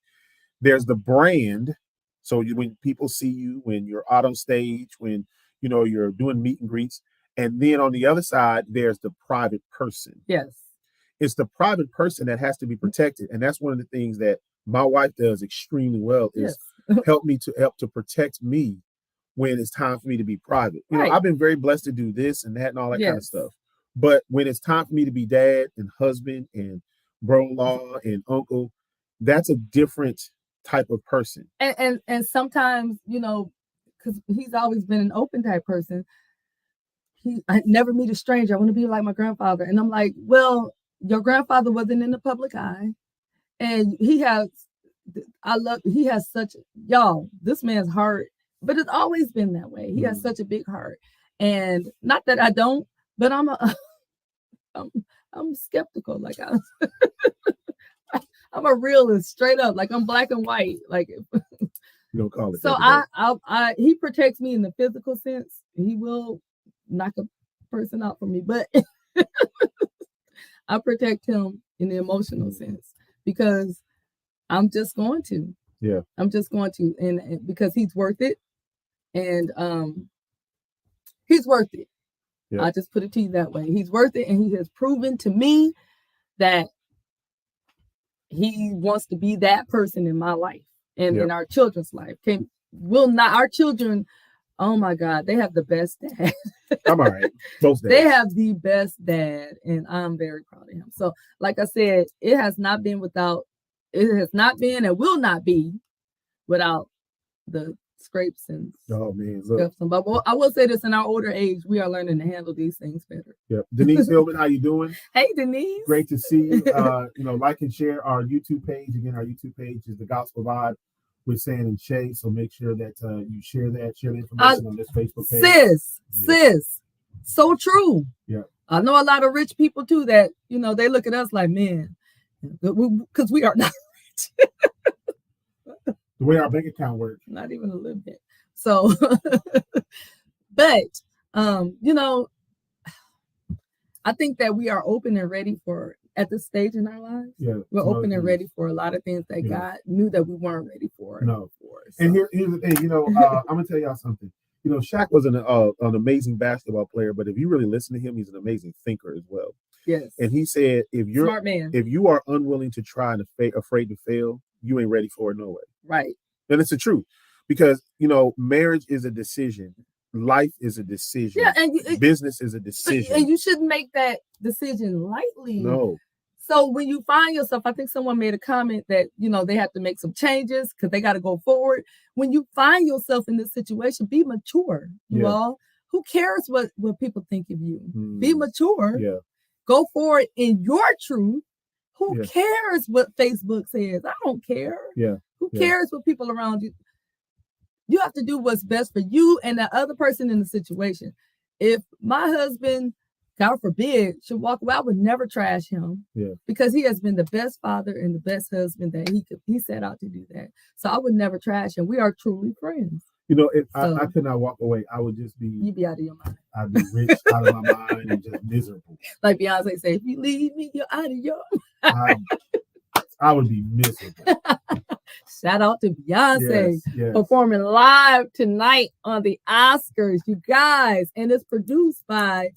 There's the brand. So when people see you, when you're out on stage, when you're doing meet and greets, and then on the other side, there's the private person. Yes. It's the private person that has to be protected. And that's one of the things that my wife does extremely well, is help to protect me when it's time for me to be private. You know, I've been very blessed to do this and that and all that kind of stuff. But when it's time for me to be dad and husband and bro-in-law and uncle, that's a different type of person. And sometimes, because he's always been an open type person, I never meet a stranger. I want to be like my grandfather. And I'm like, well, your grandfather wasn't in the public eye. And he has such, this man's heart, but it's always been that way. He has such a big heart. And not that I don't, but I'm skeptical. Like I'm a realist, straight up. Like I'm black and white. Like you don't call it. So he protects me in the physical sense. He will knock a person out for me, but I protect him in the emotional sense, because I'm just going to. Yeah. I'm just going to, and because he's worth it, and he's worth it. Yeah. I just put it to you that way. He's worth it, and he has proven to me that he wants to be that person in my life and in our children's life. Our children, oh my God, they have the best dad. I'm all right. Most days. They have the best dad, and I'm very proud of him. So, like I said, it has not been and will not be without the scrapes and stuff. But I will say this: in our older age, we are learning to handle these things better. Yep. Denise Hillman, how you doing? Hey, Denise. Great to see you. Like and share our YouTube page. Again, our YouTube page is The Gospel Vibe with San and Shae. So make sure that you share the information on this Facebook page. Sis, so true. Yeah. I know a lot of rich people too that, they look at us like, man, because we are not rich. The way our bank account works. Not even a little bit. So, but, I think that we are open and ready at this stage in our lives. Yeah, we're open and ready for a lot of things that God knew that we weren't ready for. No. Before, so. And here's the thing, I'm going to tell y'all something. You know, Shaq was an amazing basketball player, but if you really listen to him, he's an amazing thinker as well. Yes. And he said, smart man. if you are unwilling to try and afraid to fail, you ain't ready for it no way. Right. And it's the truth, because you know, marriage is a decision, life is a decision, and business is a decision, and you shouldn't make that decision lightly. No. So when you find yourself, I think someone made a comment that, you know, they have to make some changes because they got to go forward. When you find yourself in this situation, be mature, you all. Who cares what people think of you? Be mature. Yeah. Go forward in your truth. Who cares what Facebook says? I don't care. Yeah. Who cares what people around you? You have to do what's best for you and the other person in the situation. If my husband, God forbid, should walk away, I would never trash him. Yeah. Because he has been the best father and the best husband that he set out to do that. So I would never trash him. We are truly friends. You know, if I could not walk away, I would just be... You'd be out of your mind. I'd be rich, out of my mind, and just miserable. Like Beyonce said, if you leave me, you're out of your mind. I would be miserable. Shout out to Beyonce performing live tonight on the Oscars, you guys. And it's produced by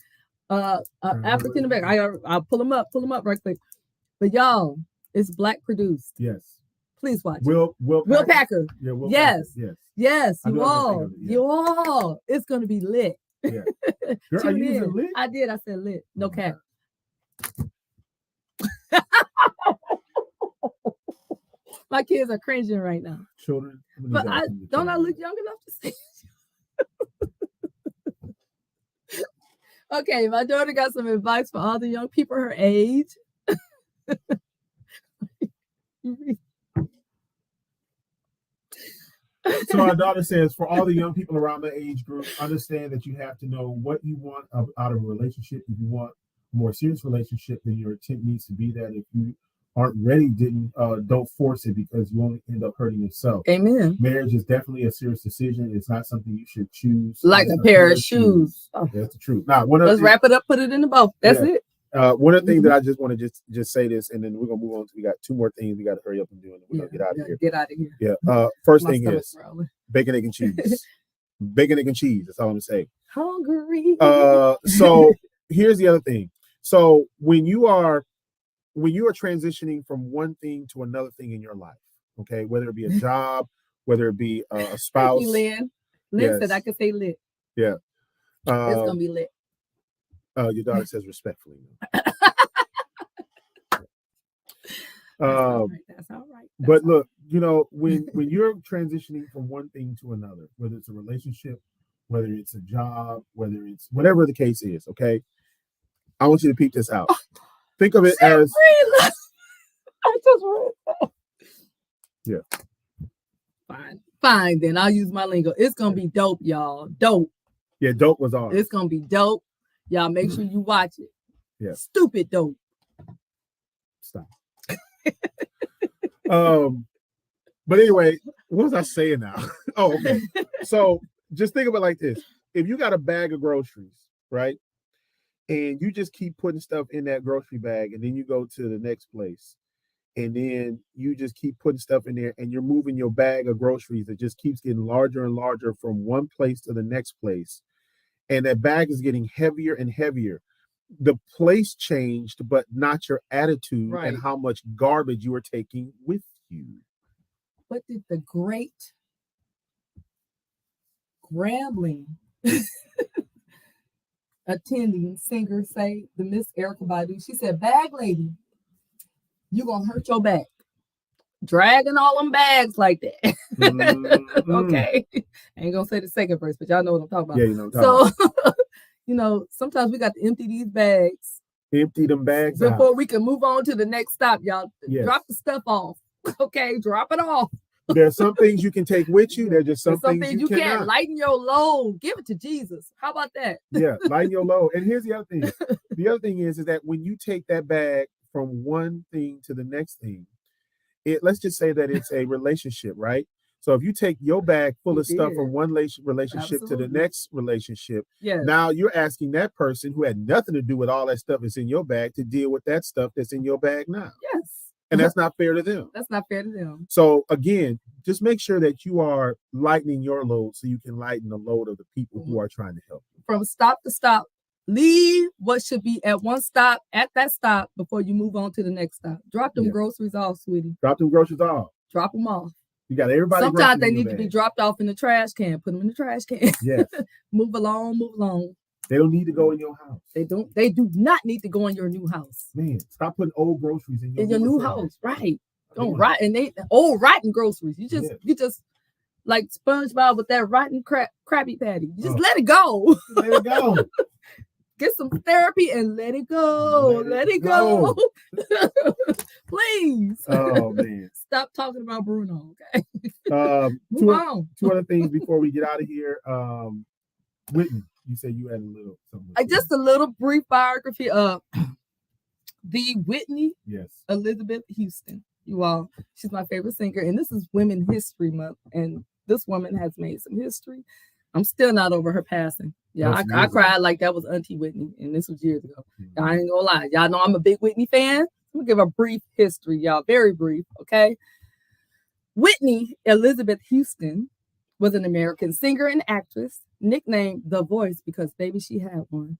African American. I'll pull them up right quick. But y'all, it's Black produced. Yes. Please watch. Will Packer. Yeah, Will yes. Packer. Yes. You all. It's gonna be lit. Yeah. Girl, are you using lit? I did. I said lit. No cap. My kids are cringing right now. Children. But I look young enough to say it. Okay, my daughter got some advice for all the young people her age. So our daughter says, for all the young people around the age group, understand that you have to know what you want out of a relationship. If you want a more serious relationship, then your intent needs to be that. If you aren't ready, don't force it, because you only end up hurting yourself. Amen. Marriage is definitely a serious decision. It's not something you should choose. Like a pair of shoes. Oh. That's the truth. Now, let's wrap it up, put it in the bowl. That's it. One of the things that I just want to just say this, and then we're gonna move on to, we got two more things we got to hurry up and do, and we're gonna get out of here. Get out of here. Yeah. First thing is bacon, egg, and cheese. Bacon, egg, and cheese. That's all I'm gonna say. Hungry. So here's the other thing. So when you are transitioning from one thing to another thing in your life, okay, whether it be a job, whether it be a spouse. Thank you, Lynn said I could say lit. Yeah. It's gonna be lit. Your daughter says respectfully. That's all right. But look, you know, when you're transitioning from one thing to another, whether it's a relationship, whether it's a job, whether it's whatever the case is, okay, I want you to peep this out. Think of it as... I just read that. Yeah. Fine, then I'll use my lingo. It's gonna be dope, y'all. Dope. Yeah, dope was on. It's gonna be dope. Y'all make sure you watch it. Yeah. Stupid dope. Stop. But anyway, what was I saying now? Oh, okay. So just think of it like this. If you got a bag of groceries, right? And you just keep putting stuff in that grocery bag, and then you go to the next place, and then you just keep putting stuff in there, and you're moving your bag of groceries that just keeps getting larger and larger from one place to the next place. And that bag is getting heavier and heavier. The place changed, but not your attitude and how much garbage you are taking with you. What did the great Grambling attending singer say? The Miss Erykah Badu. She said, "Bag lady, you gonna hurt your back dragging all them bags like that." Okay, I ain't gonna say the second verse, but y'all know what I'm talking about. Yeah, you know what I'm talking about. You know, sometimes we got to empty these bags. Empty them bags before out. We can move on to the next stop, y'all. Yes. Drop the stuff off. Okay, drop it off. There's some things you can take with you. There's just some things you can't. Lighten your load. Give it to Jesus. How about that? Yeah, lighten your load. And here's the other thing. The other thing is that when you take that bag from one thing to the next thing, let's just say that it's a relationship, right? So if you take your bag full of stuff from one relationship to the next relationship, now you're asking that person who had nothing to do with all that stuff that's in your bag to deal with that stuff that's in your bag now. Yes. And that's not fair to them. That's not fair to them. So again, just make sure that you are lightening your load so you can lighten the load of the people who are trying to help you. From stop to stop, leave what should be at one stop at that stop before you move on to the next stop. Drop them groceries off, sweetie. Drop them groceries off. Drop them off. You got everybody. Sometimes they need to be dropped off in the trash can. Put them in the trash can. Yes. Move along, move along. They don't need to go in your house. They do not need to go in your new house. Man, stop putting old groceries in your new house. Right. Don't rot and they old rotten groceries. You just like SpongeBob with that rotten Krabby Patty. You just let it go. Let it go. Get some therapy and let it go. Let it go. Please. Oh man. Stop talking about Bruno. Okay. Two other things before we get out of here. Whitney, you said you had a little something. Just a little brief biography of the Whitney Elizabeth Houston. You all, she's my favorite singer, and this is Women's History Month, and this woman has made some history. I'm still not over her passing. Yeah, I cried like that was Auntie Whitney, and this was years ago. Mm-hmm. I ain't gonna lie. Y'all know I'm a big Whitney fan. I'm gonna give a brief history, y'all. Very brief, okay? Whitney Elizabeth Houston was an American singer and actress, nicknamed The Voice because, baby, she had one.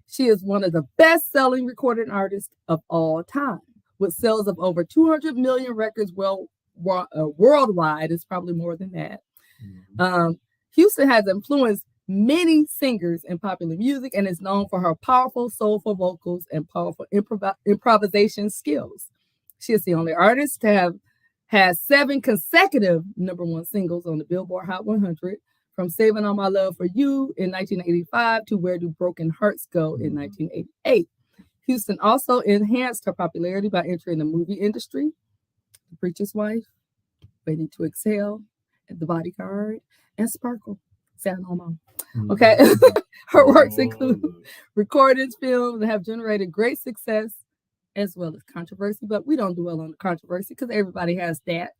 She is one of the best-selling recording artists of all time, with sales of over 200 million records worldwide. It's probably more than that. Mm-hmm. Houston has influenced many singers in popular music and is known for her powerful, soulful vocals and powerful improvisation skills. She is the only artist to have had 7 consecutive #1 singles on the Billboard Hot 100, from Saving All My Love for You in 1985 to Where Do Broken Hearts Go in 1988. Houston also enhanced her popularity by entering the movie industry, The Preacher's Wife, Waiting to Exhale, The Bodyguard, and Sparkle. Okay. Her works include recordings, films that have generated great success as well as controversy, but we don't dwell on the controversy because everybody has that.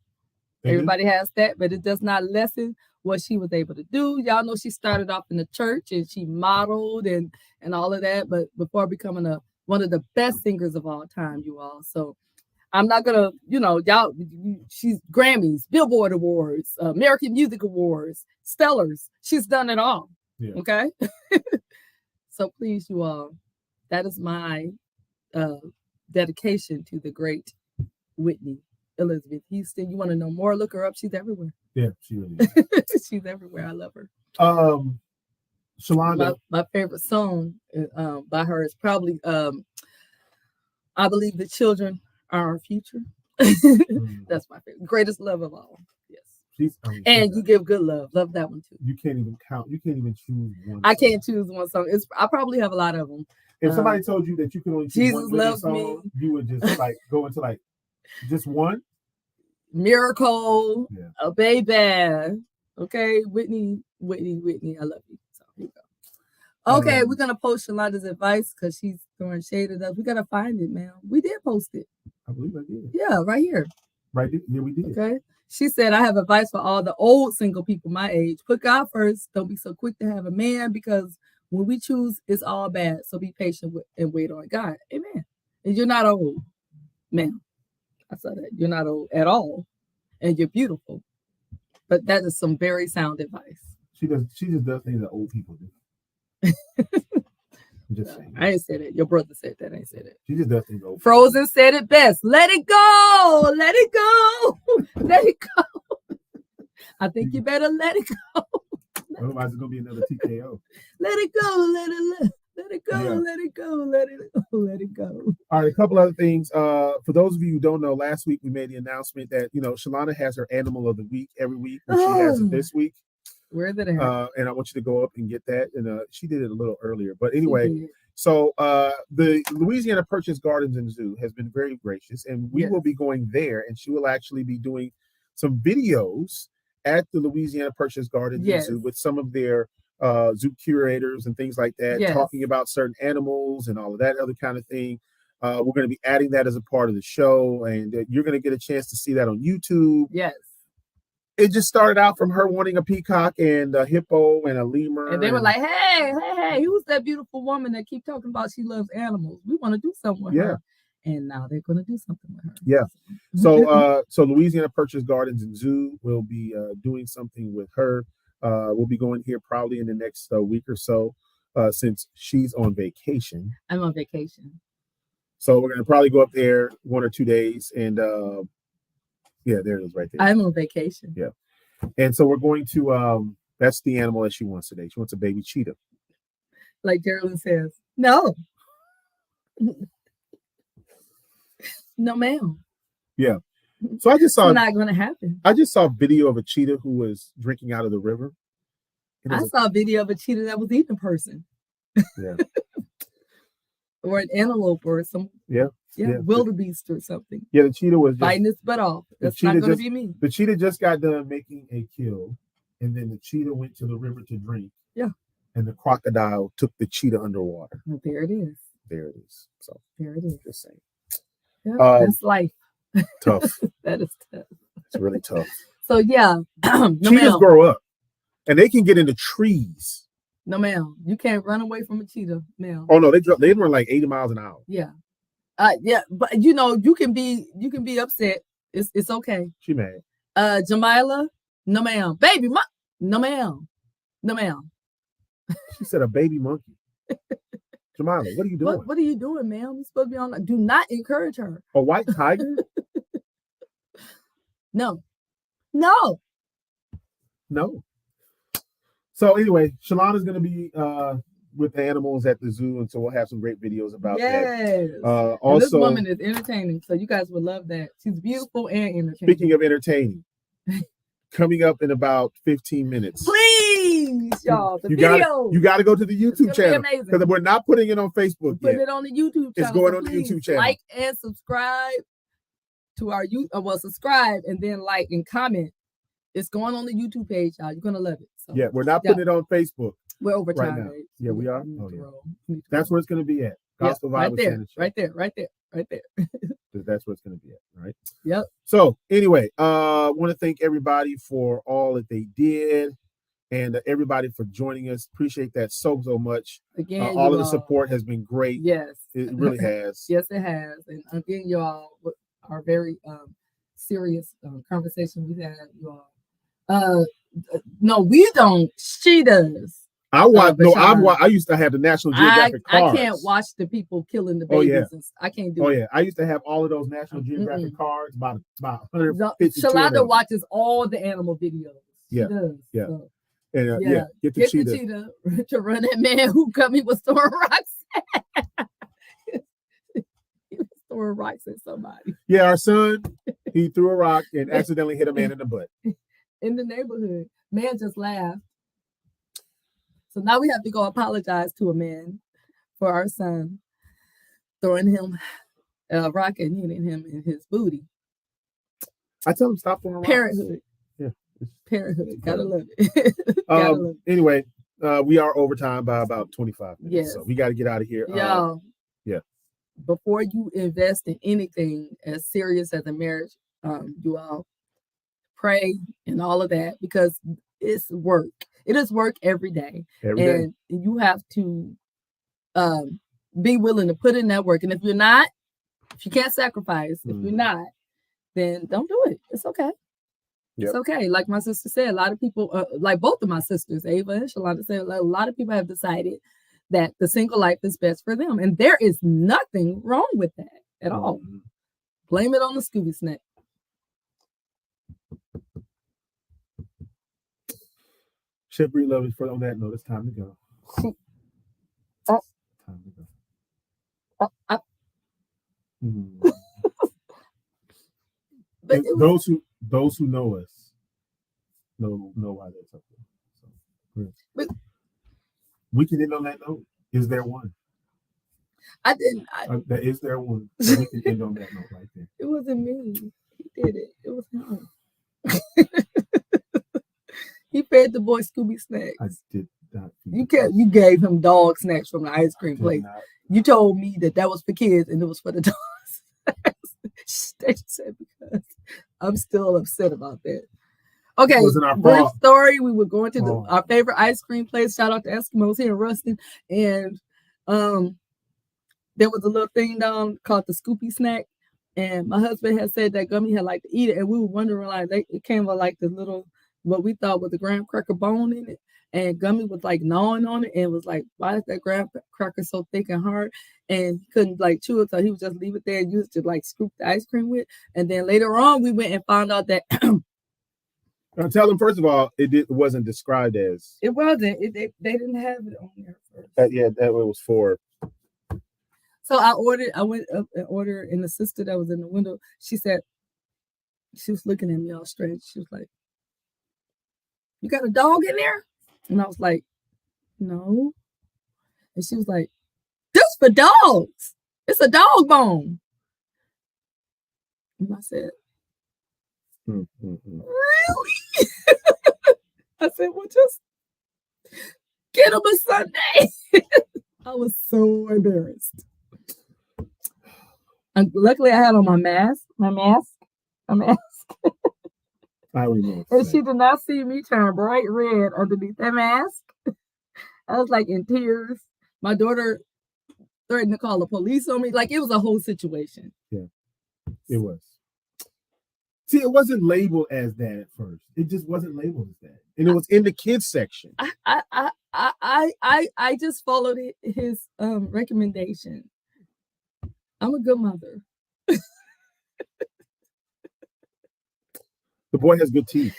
Everybody has that, but it does not lessen what she was able to do. Y'all know she started off in the church and she modeled and all of that, but before becoming one of the best singers of all time, you all. So I'm not gonna, y'all, she's Grammys, Billboard Awards, American Music Awards, Stellars. She's done it all. Yeah. Okay. So please, you all, that is my dedication to the great Whitney Elizabeth Houston. You want to know more? Look her up. She's everywhere. Yeah, she really is. She's everywhere. I love her. Shalonda. My favorite song by her is probably I Believe the Children Are Our Future. That's my favorite. Greatest love of all. Yes. You give good love. Love that one too. You can't even count. You can't even choose one. I can't choose one song. I probably have a lot of them. If somebody told you that you could only choose Jesus one Loves song, Me, you would just go into just one. Miracle, a baby. Okay, Whitney, I love you. So here you go. Okay, we're gonna post Shalonda's advice because she's throwing shade at us. We gotta find it, man. We did post it. I believe I did. Yeah, right here. Right there. Yeah, we did. Okay. She said, I have advice for all the old single people my age. Put God first. Don't be so quick to have a man because when we choose, it's all bad. So be patient and wait on God. Amen. And you're not old, ma'am. I said that. You're not old at all. And you're beautiful. But that is some very sound advice. She just does things that old people do. I'm just saying. I ain't said it. Your brother said that. I ain't said it. She just does things old. Frozen said it best. Let it go. Let it go. Let it go. I think you better let it go. Otherwise, it's gonna be another TKO. Let it go. Let it go. Yeah. Let it go. Let it go. Let it go. All right, a couple other things. For those of you who don't know, last week we made the announcement that Shalonda has her Animal of the Week every week, and she has it this week. Where did it happen? And I want you to go up and get that. And she did it a little earlier, but anyway. So the Louisiana Purchase Gardens and Zoo has been very gracious, and we will be going there, and she will actually be doing some videos at the Louisiana Purchase Gardens and Zoo with some of their zoo curators and things like that, talking about certain animals and all of that other kind of thing. We're going to be adding that as a part of the show, and you're going to get a chance to see that on YouTube. Yes. It just started out from her wanting a peacock and a hippo and a lemur. And they were like, hey, who's that beautiful woman that keep talking about she loves animals? We want to do something with her. and now they're going to do something with her. Yeah. So Louisiana Purchase Gardens and Zoo will be doing something with her. We'll be going here probably in the next week or so, since she's on vacation. I'm on vacation. So we're going to probably go up there 1 or 2 days, and yeah, there it is right there. I'm on vacation. Yeah. And so we're going to that's the animal that she wants today. She wants a baby cheetah. Like Geraldine says, no. No, ma'am. Yeah. So I just saw it's not going to happen. I just saw a video of a cheetah who was drinking out of the river. I saw a video of a cheetah that was eating a person. Yeah. Or an antelope or some wildebeest or something. Yeah, the cheetah was just biting its butt off. That's not going to be me. The cheetah just got done making a kill, and then the cheetah went to the river to drink. Yeah. And the crocodile took the cheetah underwater. Well, there it is. There it is. So there it is. Just saying. Yeah, that's life. Tough. That is tough. It's really tough. So yeah, cheetahs grow up, and they can get into trees. No, ma'am. You can't run away from a cheetah, ma'am. Oh no, they run like 80 miles an hour. Yeah. Yeah, but you know, you can be upset. It's okay. She mad. Jamila, no ma'am. Baby, no ma'am. No ma'am. She said a baby monkey. Jamila, what are you doing? What are you doing, ma'am? You're supposed to be on. Do not encourage her. A white tiger? No. So anyway, Shalana's going to be with the animals at the zoo, and so we'll have some great videos about that. Also, this woman is entertaining, so you guys would love that. She's beautiful and entertaining. Speaking of entertaining, coming up in about 15 minutes. Please, y'all, you got to go to the YouTube channel, because we're not putting it on Facebook yet. Put it on the YouTube channel. It's going on the YouTube channel. Like and subscribe to our subscribe and then like and comment. It's going on the YouTube page, y'all. You're gonna love it. So, yeah, we're not putting it on Facebook. We're over time right now. Right? Yeah, we are. Oh, yeah. That's where it's gonna be at. Gospel right Bible there, right there. That's where it's gonna be at, right? Yep. So anyway, want to thank everybody for all that they did, and everybody for joining us. Appreciate that so much. Again, all of the support has been great. Yes, it really has. Yes, it has. And again, y'all, our very serious conversation we had, y'all. No, we don't. She does. I watch. No, I used to have the National Geographic cards. I can't watch the people killing the babies. Oh, yeah. I can't do it. Oh yeah, I used to have all of those National Geographic cards. About 150. Shalanda watches all the animal videos. Yeah, she does, yeah. So. And get the cheetah to run that man who cut me was throwing rocks. He was throwing rocks at somebody. Yeah, our son, he threw a rock and accidentally hit a man in the butt. In the neighborhood. Man just laughed. So now we have to go apologize to a man for our son throwing him a rock and hitting him in his booty. I tell him stop throwing rocks. Parenthood. Yeah. Parenthood. Gotta love it. Anyway, we are overtime by about 25 minutes. Yes. So we got to get out of here. Y'all. Yeah. Before you invest in anything as serious as a marriage, you all pray and all of that, because it's work. It is work every day. And you have to be willing to put in that work. And if you can't sacrifice, if you're not, then don't do it. It's okay. Yep. It's okay. Like my sister said, a lot of people, like both of my sisters, Ava and Shalanda, said a lot of people have decided that the single life is best for them. And there is nothing wrong with that at all. Blame it on the Scooby snack. Chef Bree Lovely, for on that note, it's time to go. Time to go. But those who know us know why that's up there. So, we can end on that note. Is there one? I didn't. Is there one? So we can end on that note right there. It wasn't me. He did it. It was him. He fed the boy Scooby snacks. I did not. You gave him dog snacks from the ice cream place. You told me that was for kids and it was for the dogs. They said because I'm still upset about that. Okay, brief story. We were going to our favorite ice cream place. Shout out to Eskimos here in Ruston, and there was a little thing down called the Scoopy snack. And my husband had said that Gummy had like to eat it. And we were wondering, like, it came with like the little, what we thought was a graham cracker bone in it. And Gummy was like gnawing on it and was like, why is that graham cracker so thick and hard? And he couldn't like chew it, so he would just leave it there and use it to like scoop the ice cream with. And then later on, we went and found out that. Tell them, first of all, it wasn't described as. It wasn't. They didn't have it on there first. That was for. So I went up and ordered, and the sister that was in the window, she said, she was looking at me all strange. She was like, you got a dog in there? And I was like, no. And she was like, this for dogs. It's a dog bone. And I said, really? I said, well, just get him a Sunday. I was so embarrassed. And luckily, I had on my mask. I remember. And she did not see me turn bright red underneath that mask. I was like in tears. My daughter threatened to call the police on me. Like, it was a whole situation. Yeah, it was. See, it wasn't labeled as that at first. It just wasn't labeled as that, and it was in the kids section. I just followed his recommendation. I'm a good mother. The boy has good teeth.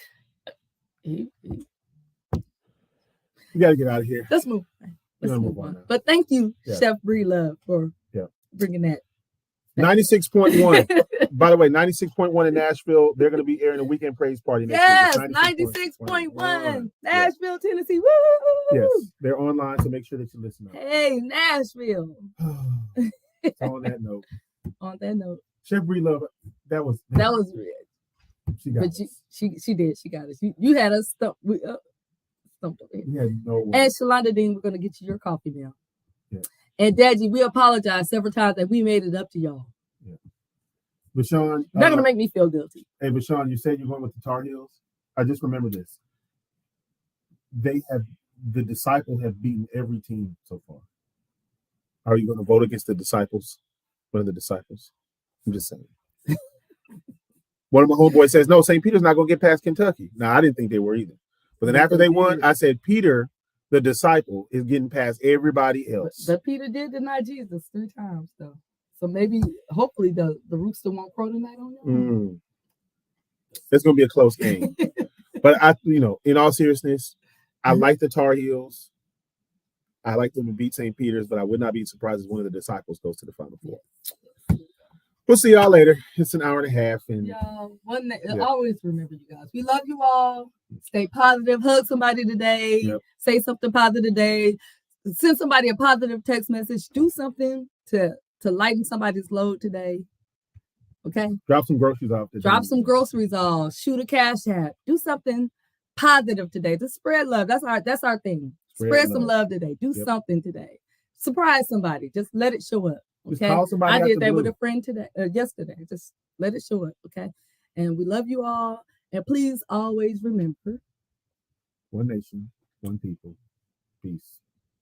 You got to get out of here. Let's move on. But thank you, Chef Bree Love, for bringing that. 96.1. By the way, 96.1 in Nashville. They're going to be airing a weekend praise party next week. 96.1. Nashville, Tennessee. Woo! Yes, they're online, so make sure that you listen up. Hey, Nashville. On that note. Chef Bree Love, that was real. She got us. She did. She got us. You had us stumped. Stumped over here. We had no way. And Shalonda Dean, we're going to get you your coffee now. Yeah. And Daddy, we apologize several times that we made it up to y'all. Yeah. Bashan, not going to make me feel guilty. Hey, Bashan, you said you're going with the Tar Heels. I just remember this. The Disciples have beaten every team so far. Are you going to vote against the Disciples? One of the Disciples? I'm just saying. One of my homeboys says, no, St. Peter's not going to get past Kentucky. Now, I didn't think they were either. But then after they won, I said, Peter, the disciple, is getting past everybody else. But Peter did deny Jesus 3 times, though. So maybe, hopefully, the rooster won't crow tonight on them. It's going to be a close game. But, in all seriousness, I like the Tar Heels. I like them to beat St. Peter's, but I would not be surprised if one of the Disciples goes to the Final Four. We'll see y'all later. It's an hour and a half. And y'all, always remember, you guys. We love you all. Stay positive. Hug somebody today. Yep. Say something positive today. Send somebody a positive text message. Do something to lighten somebody's load today. Okay? Drop some groceries off. Shoot a cash app. Do something positive today. Just spread love. That's our thing. Spread some love today. Do something today. Surprise somebody. Just let it show up. Okay, I did that with a friend yesterday. Just let it show up, okay? And we love you all. And please always remember, one nation, one people. Peace.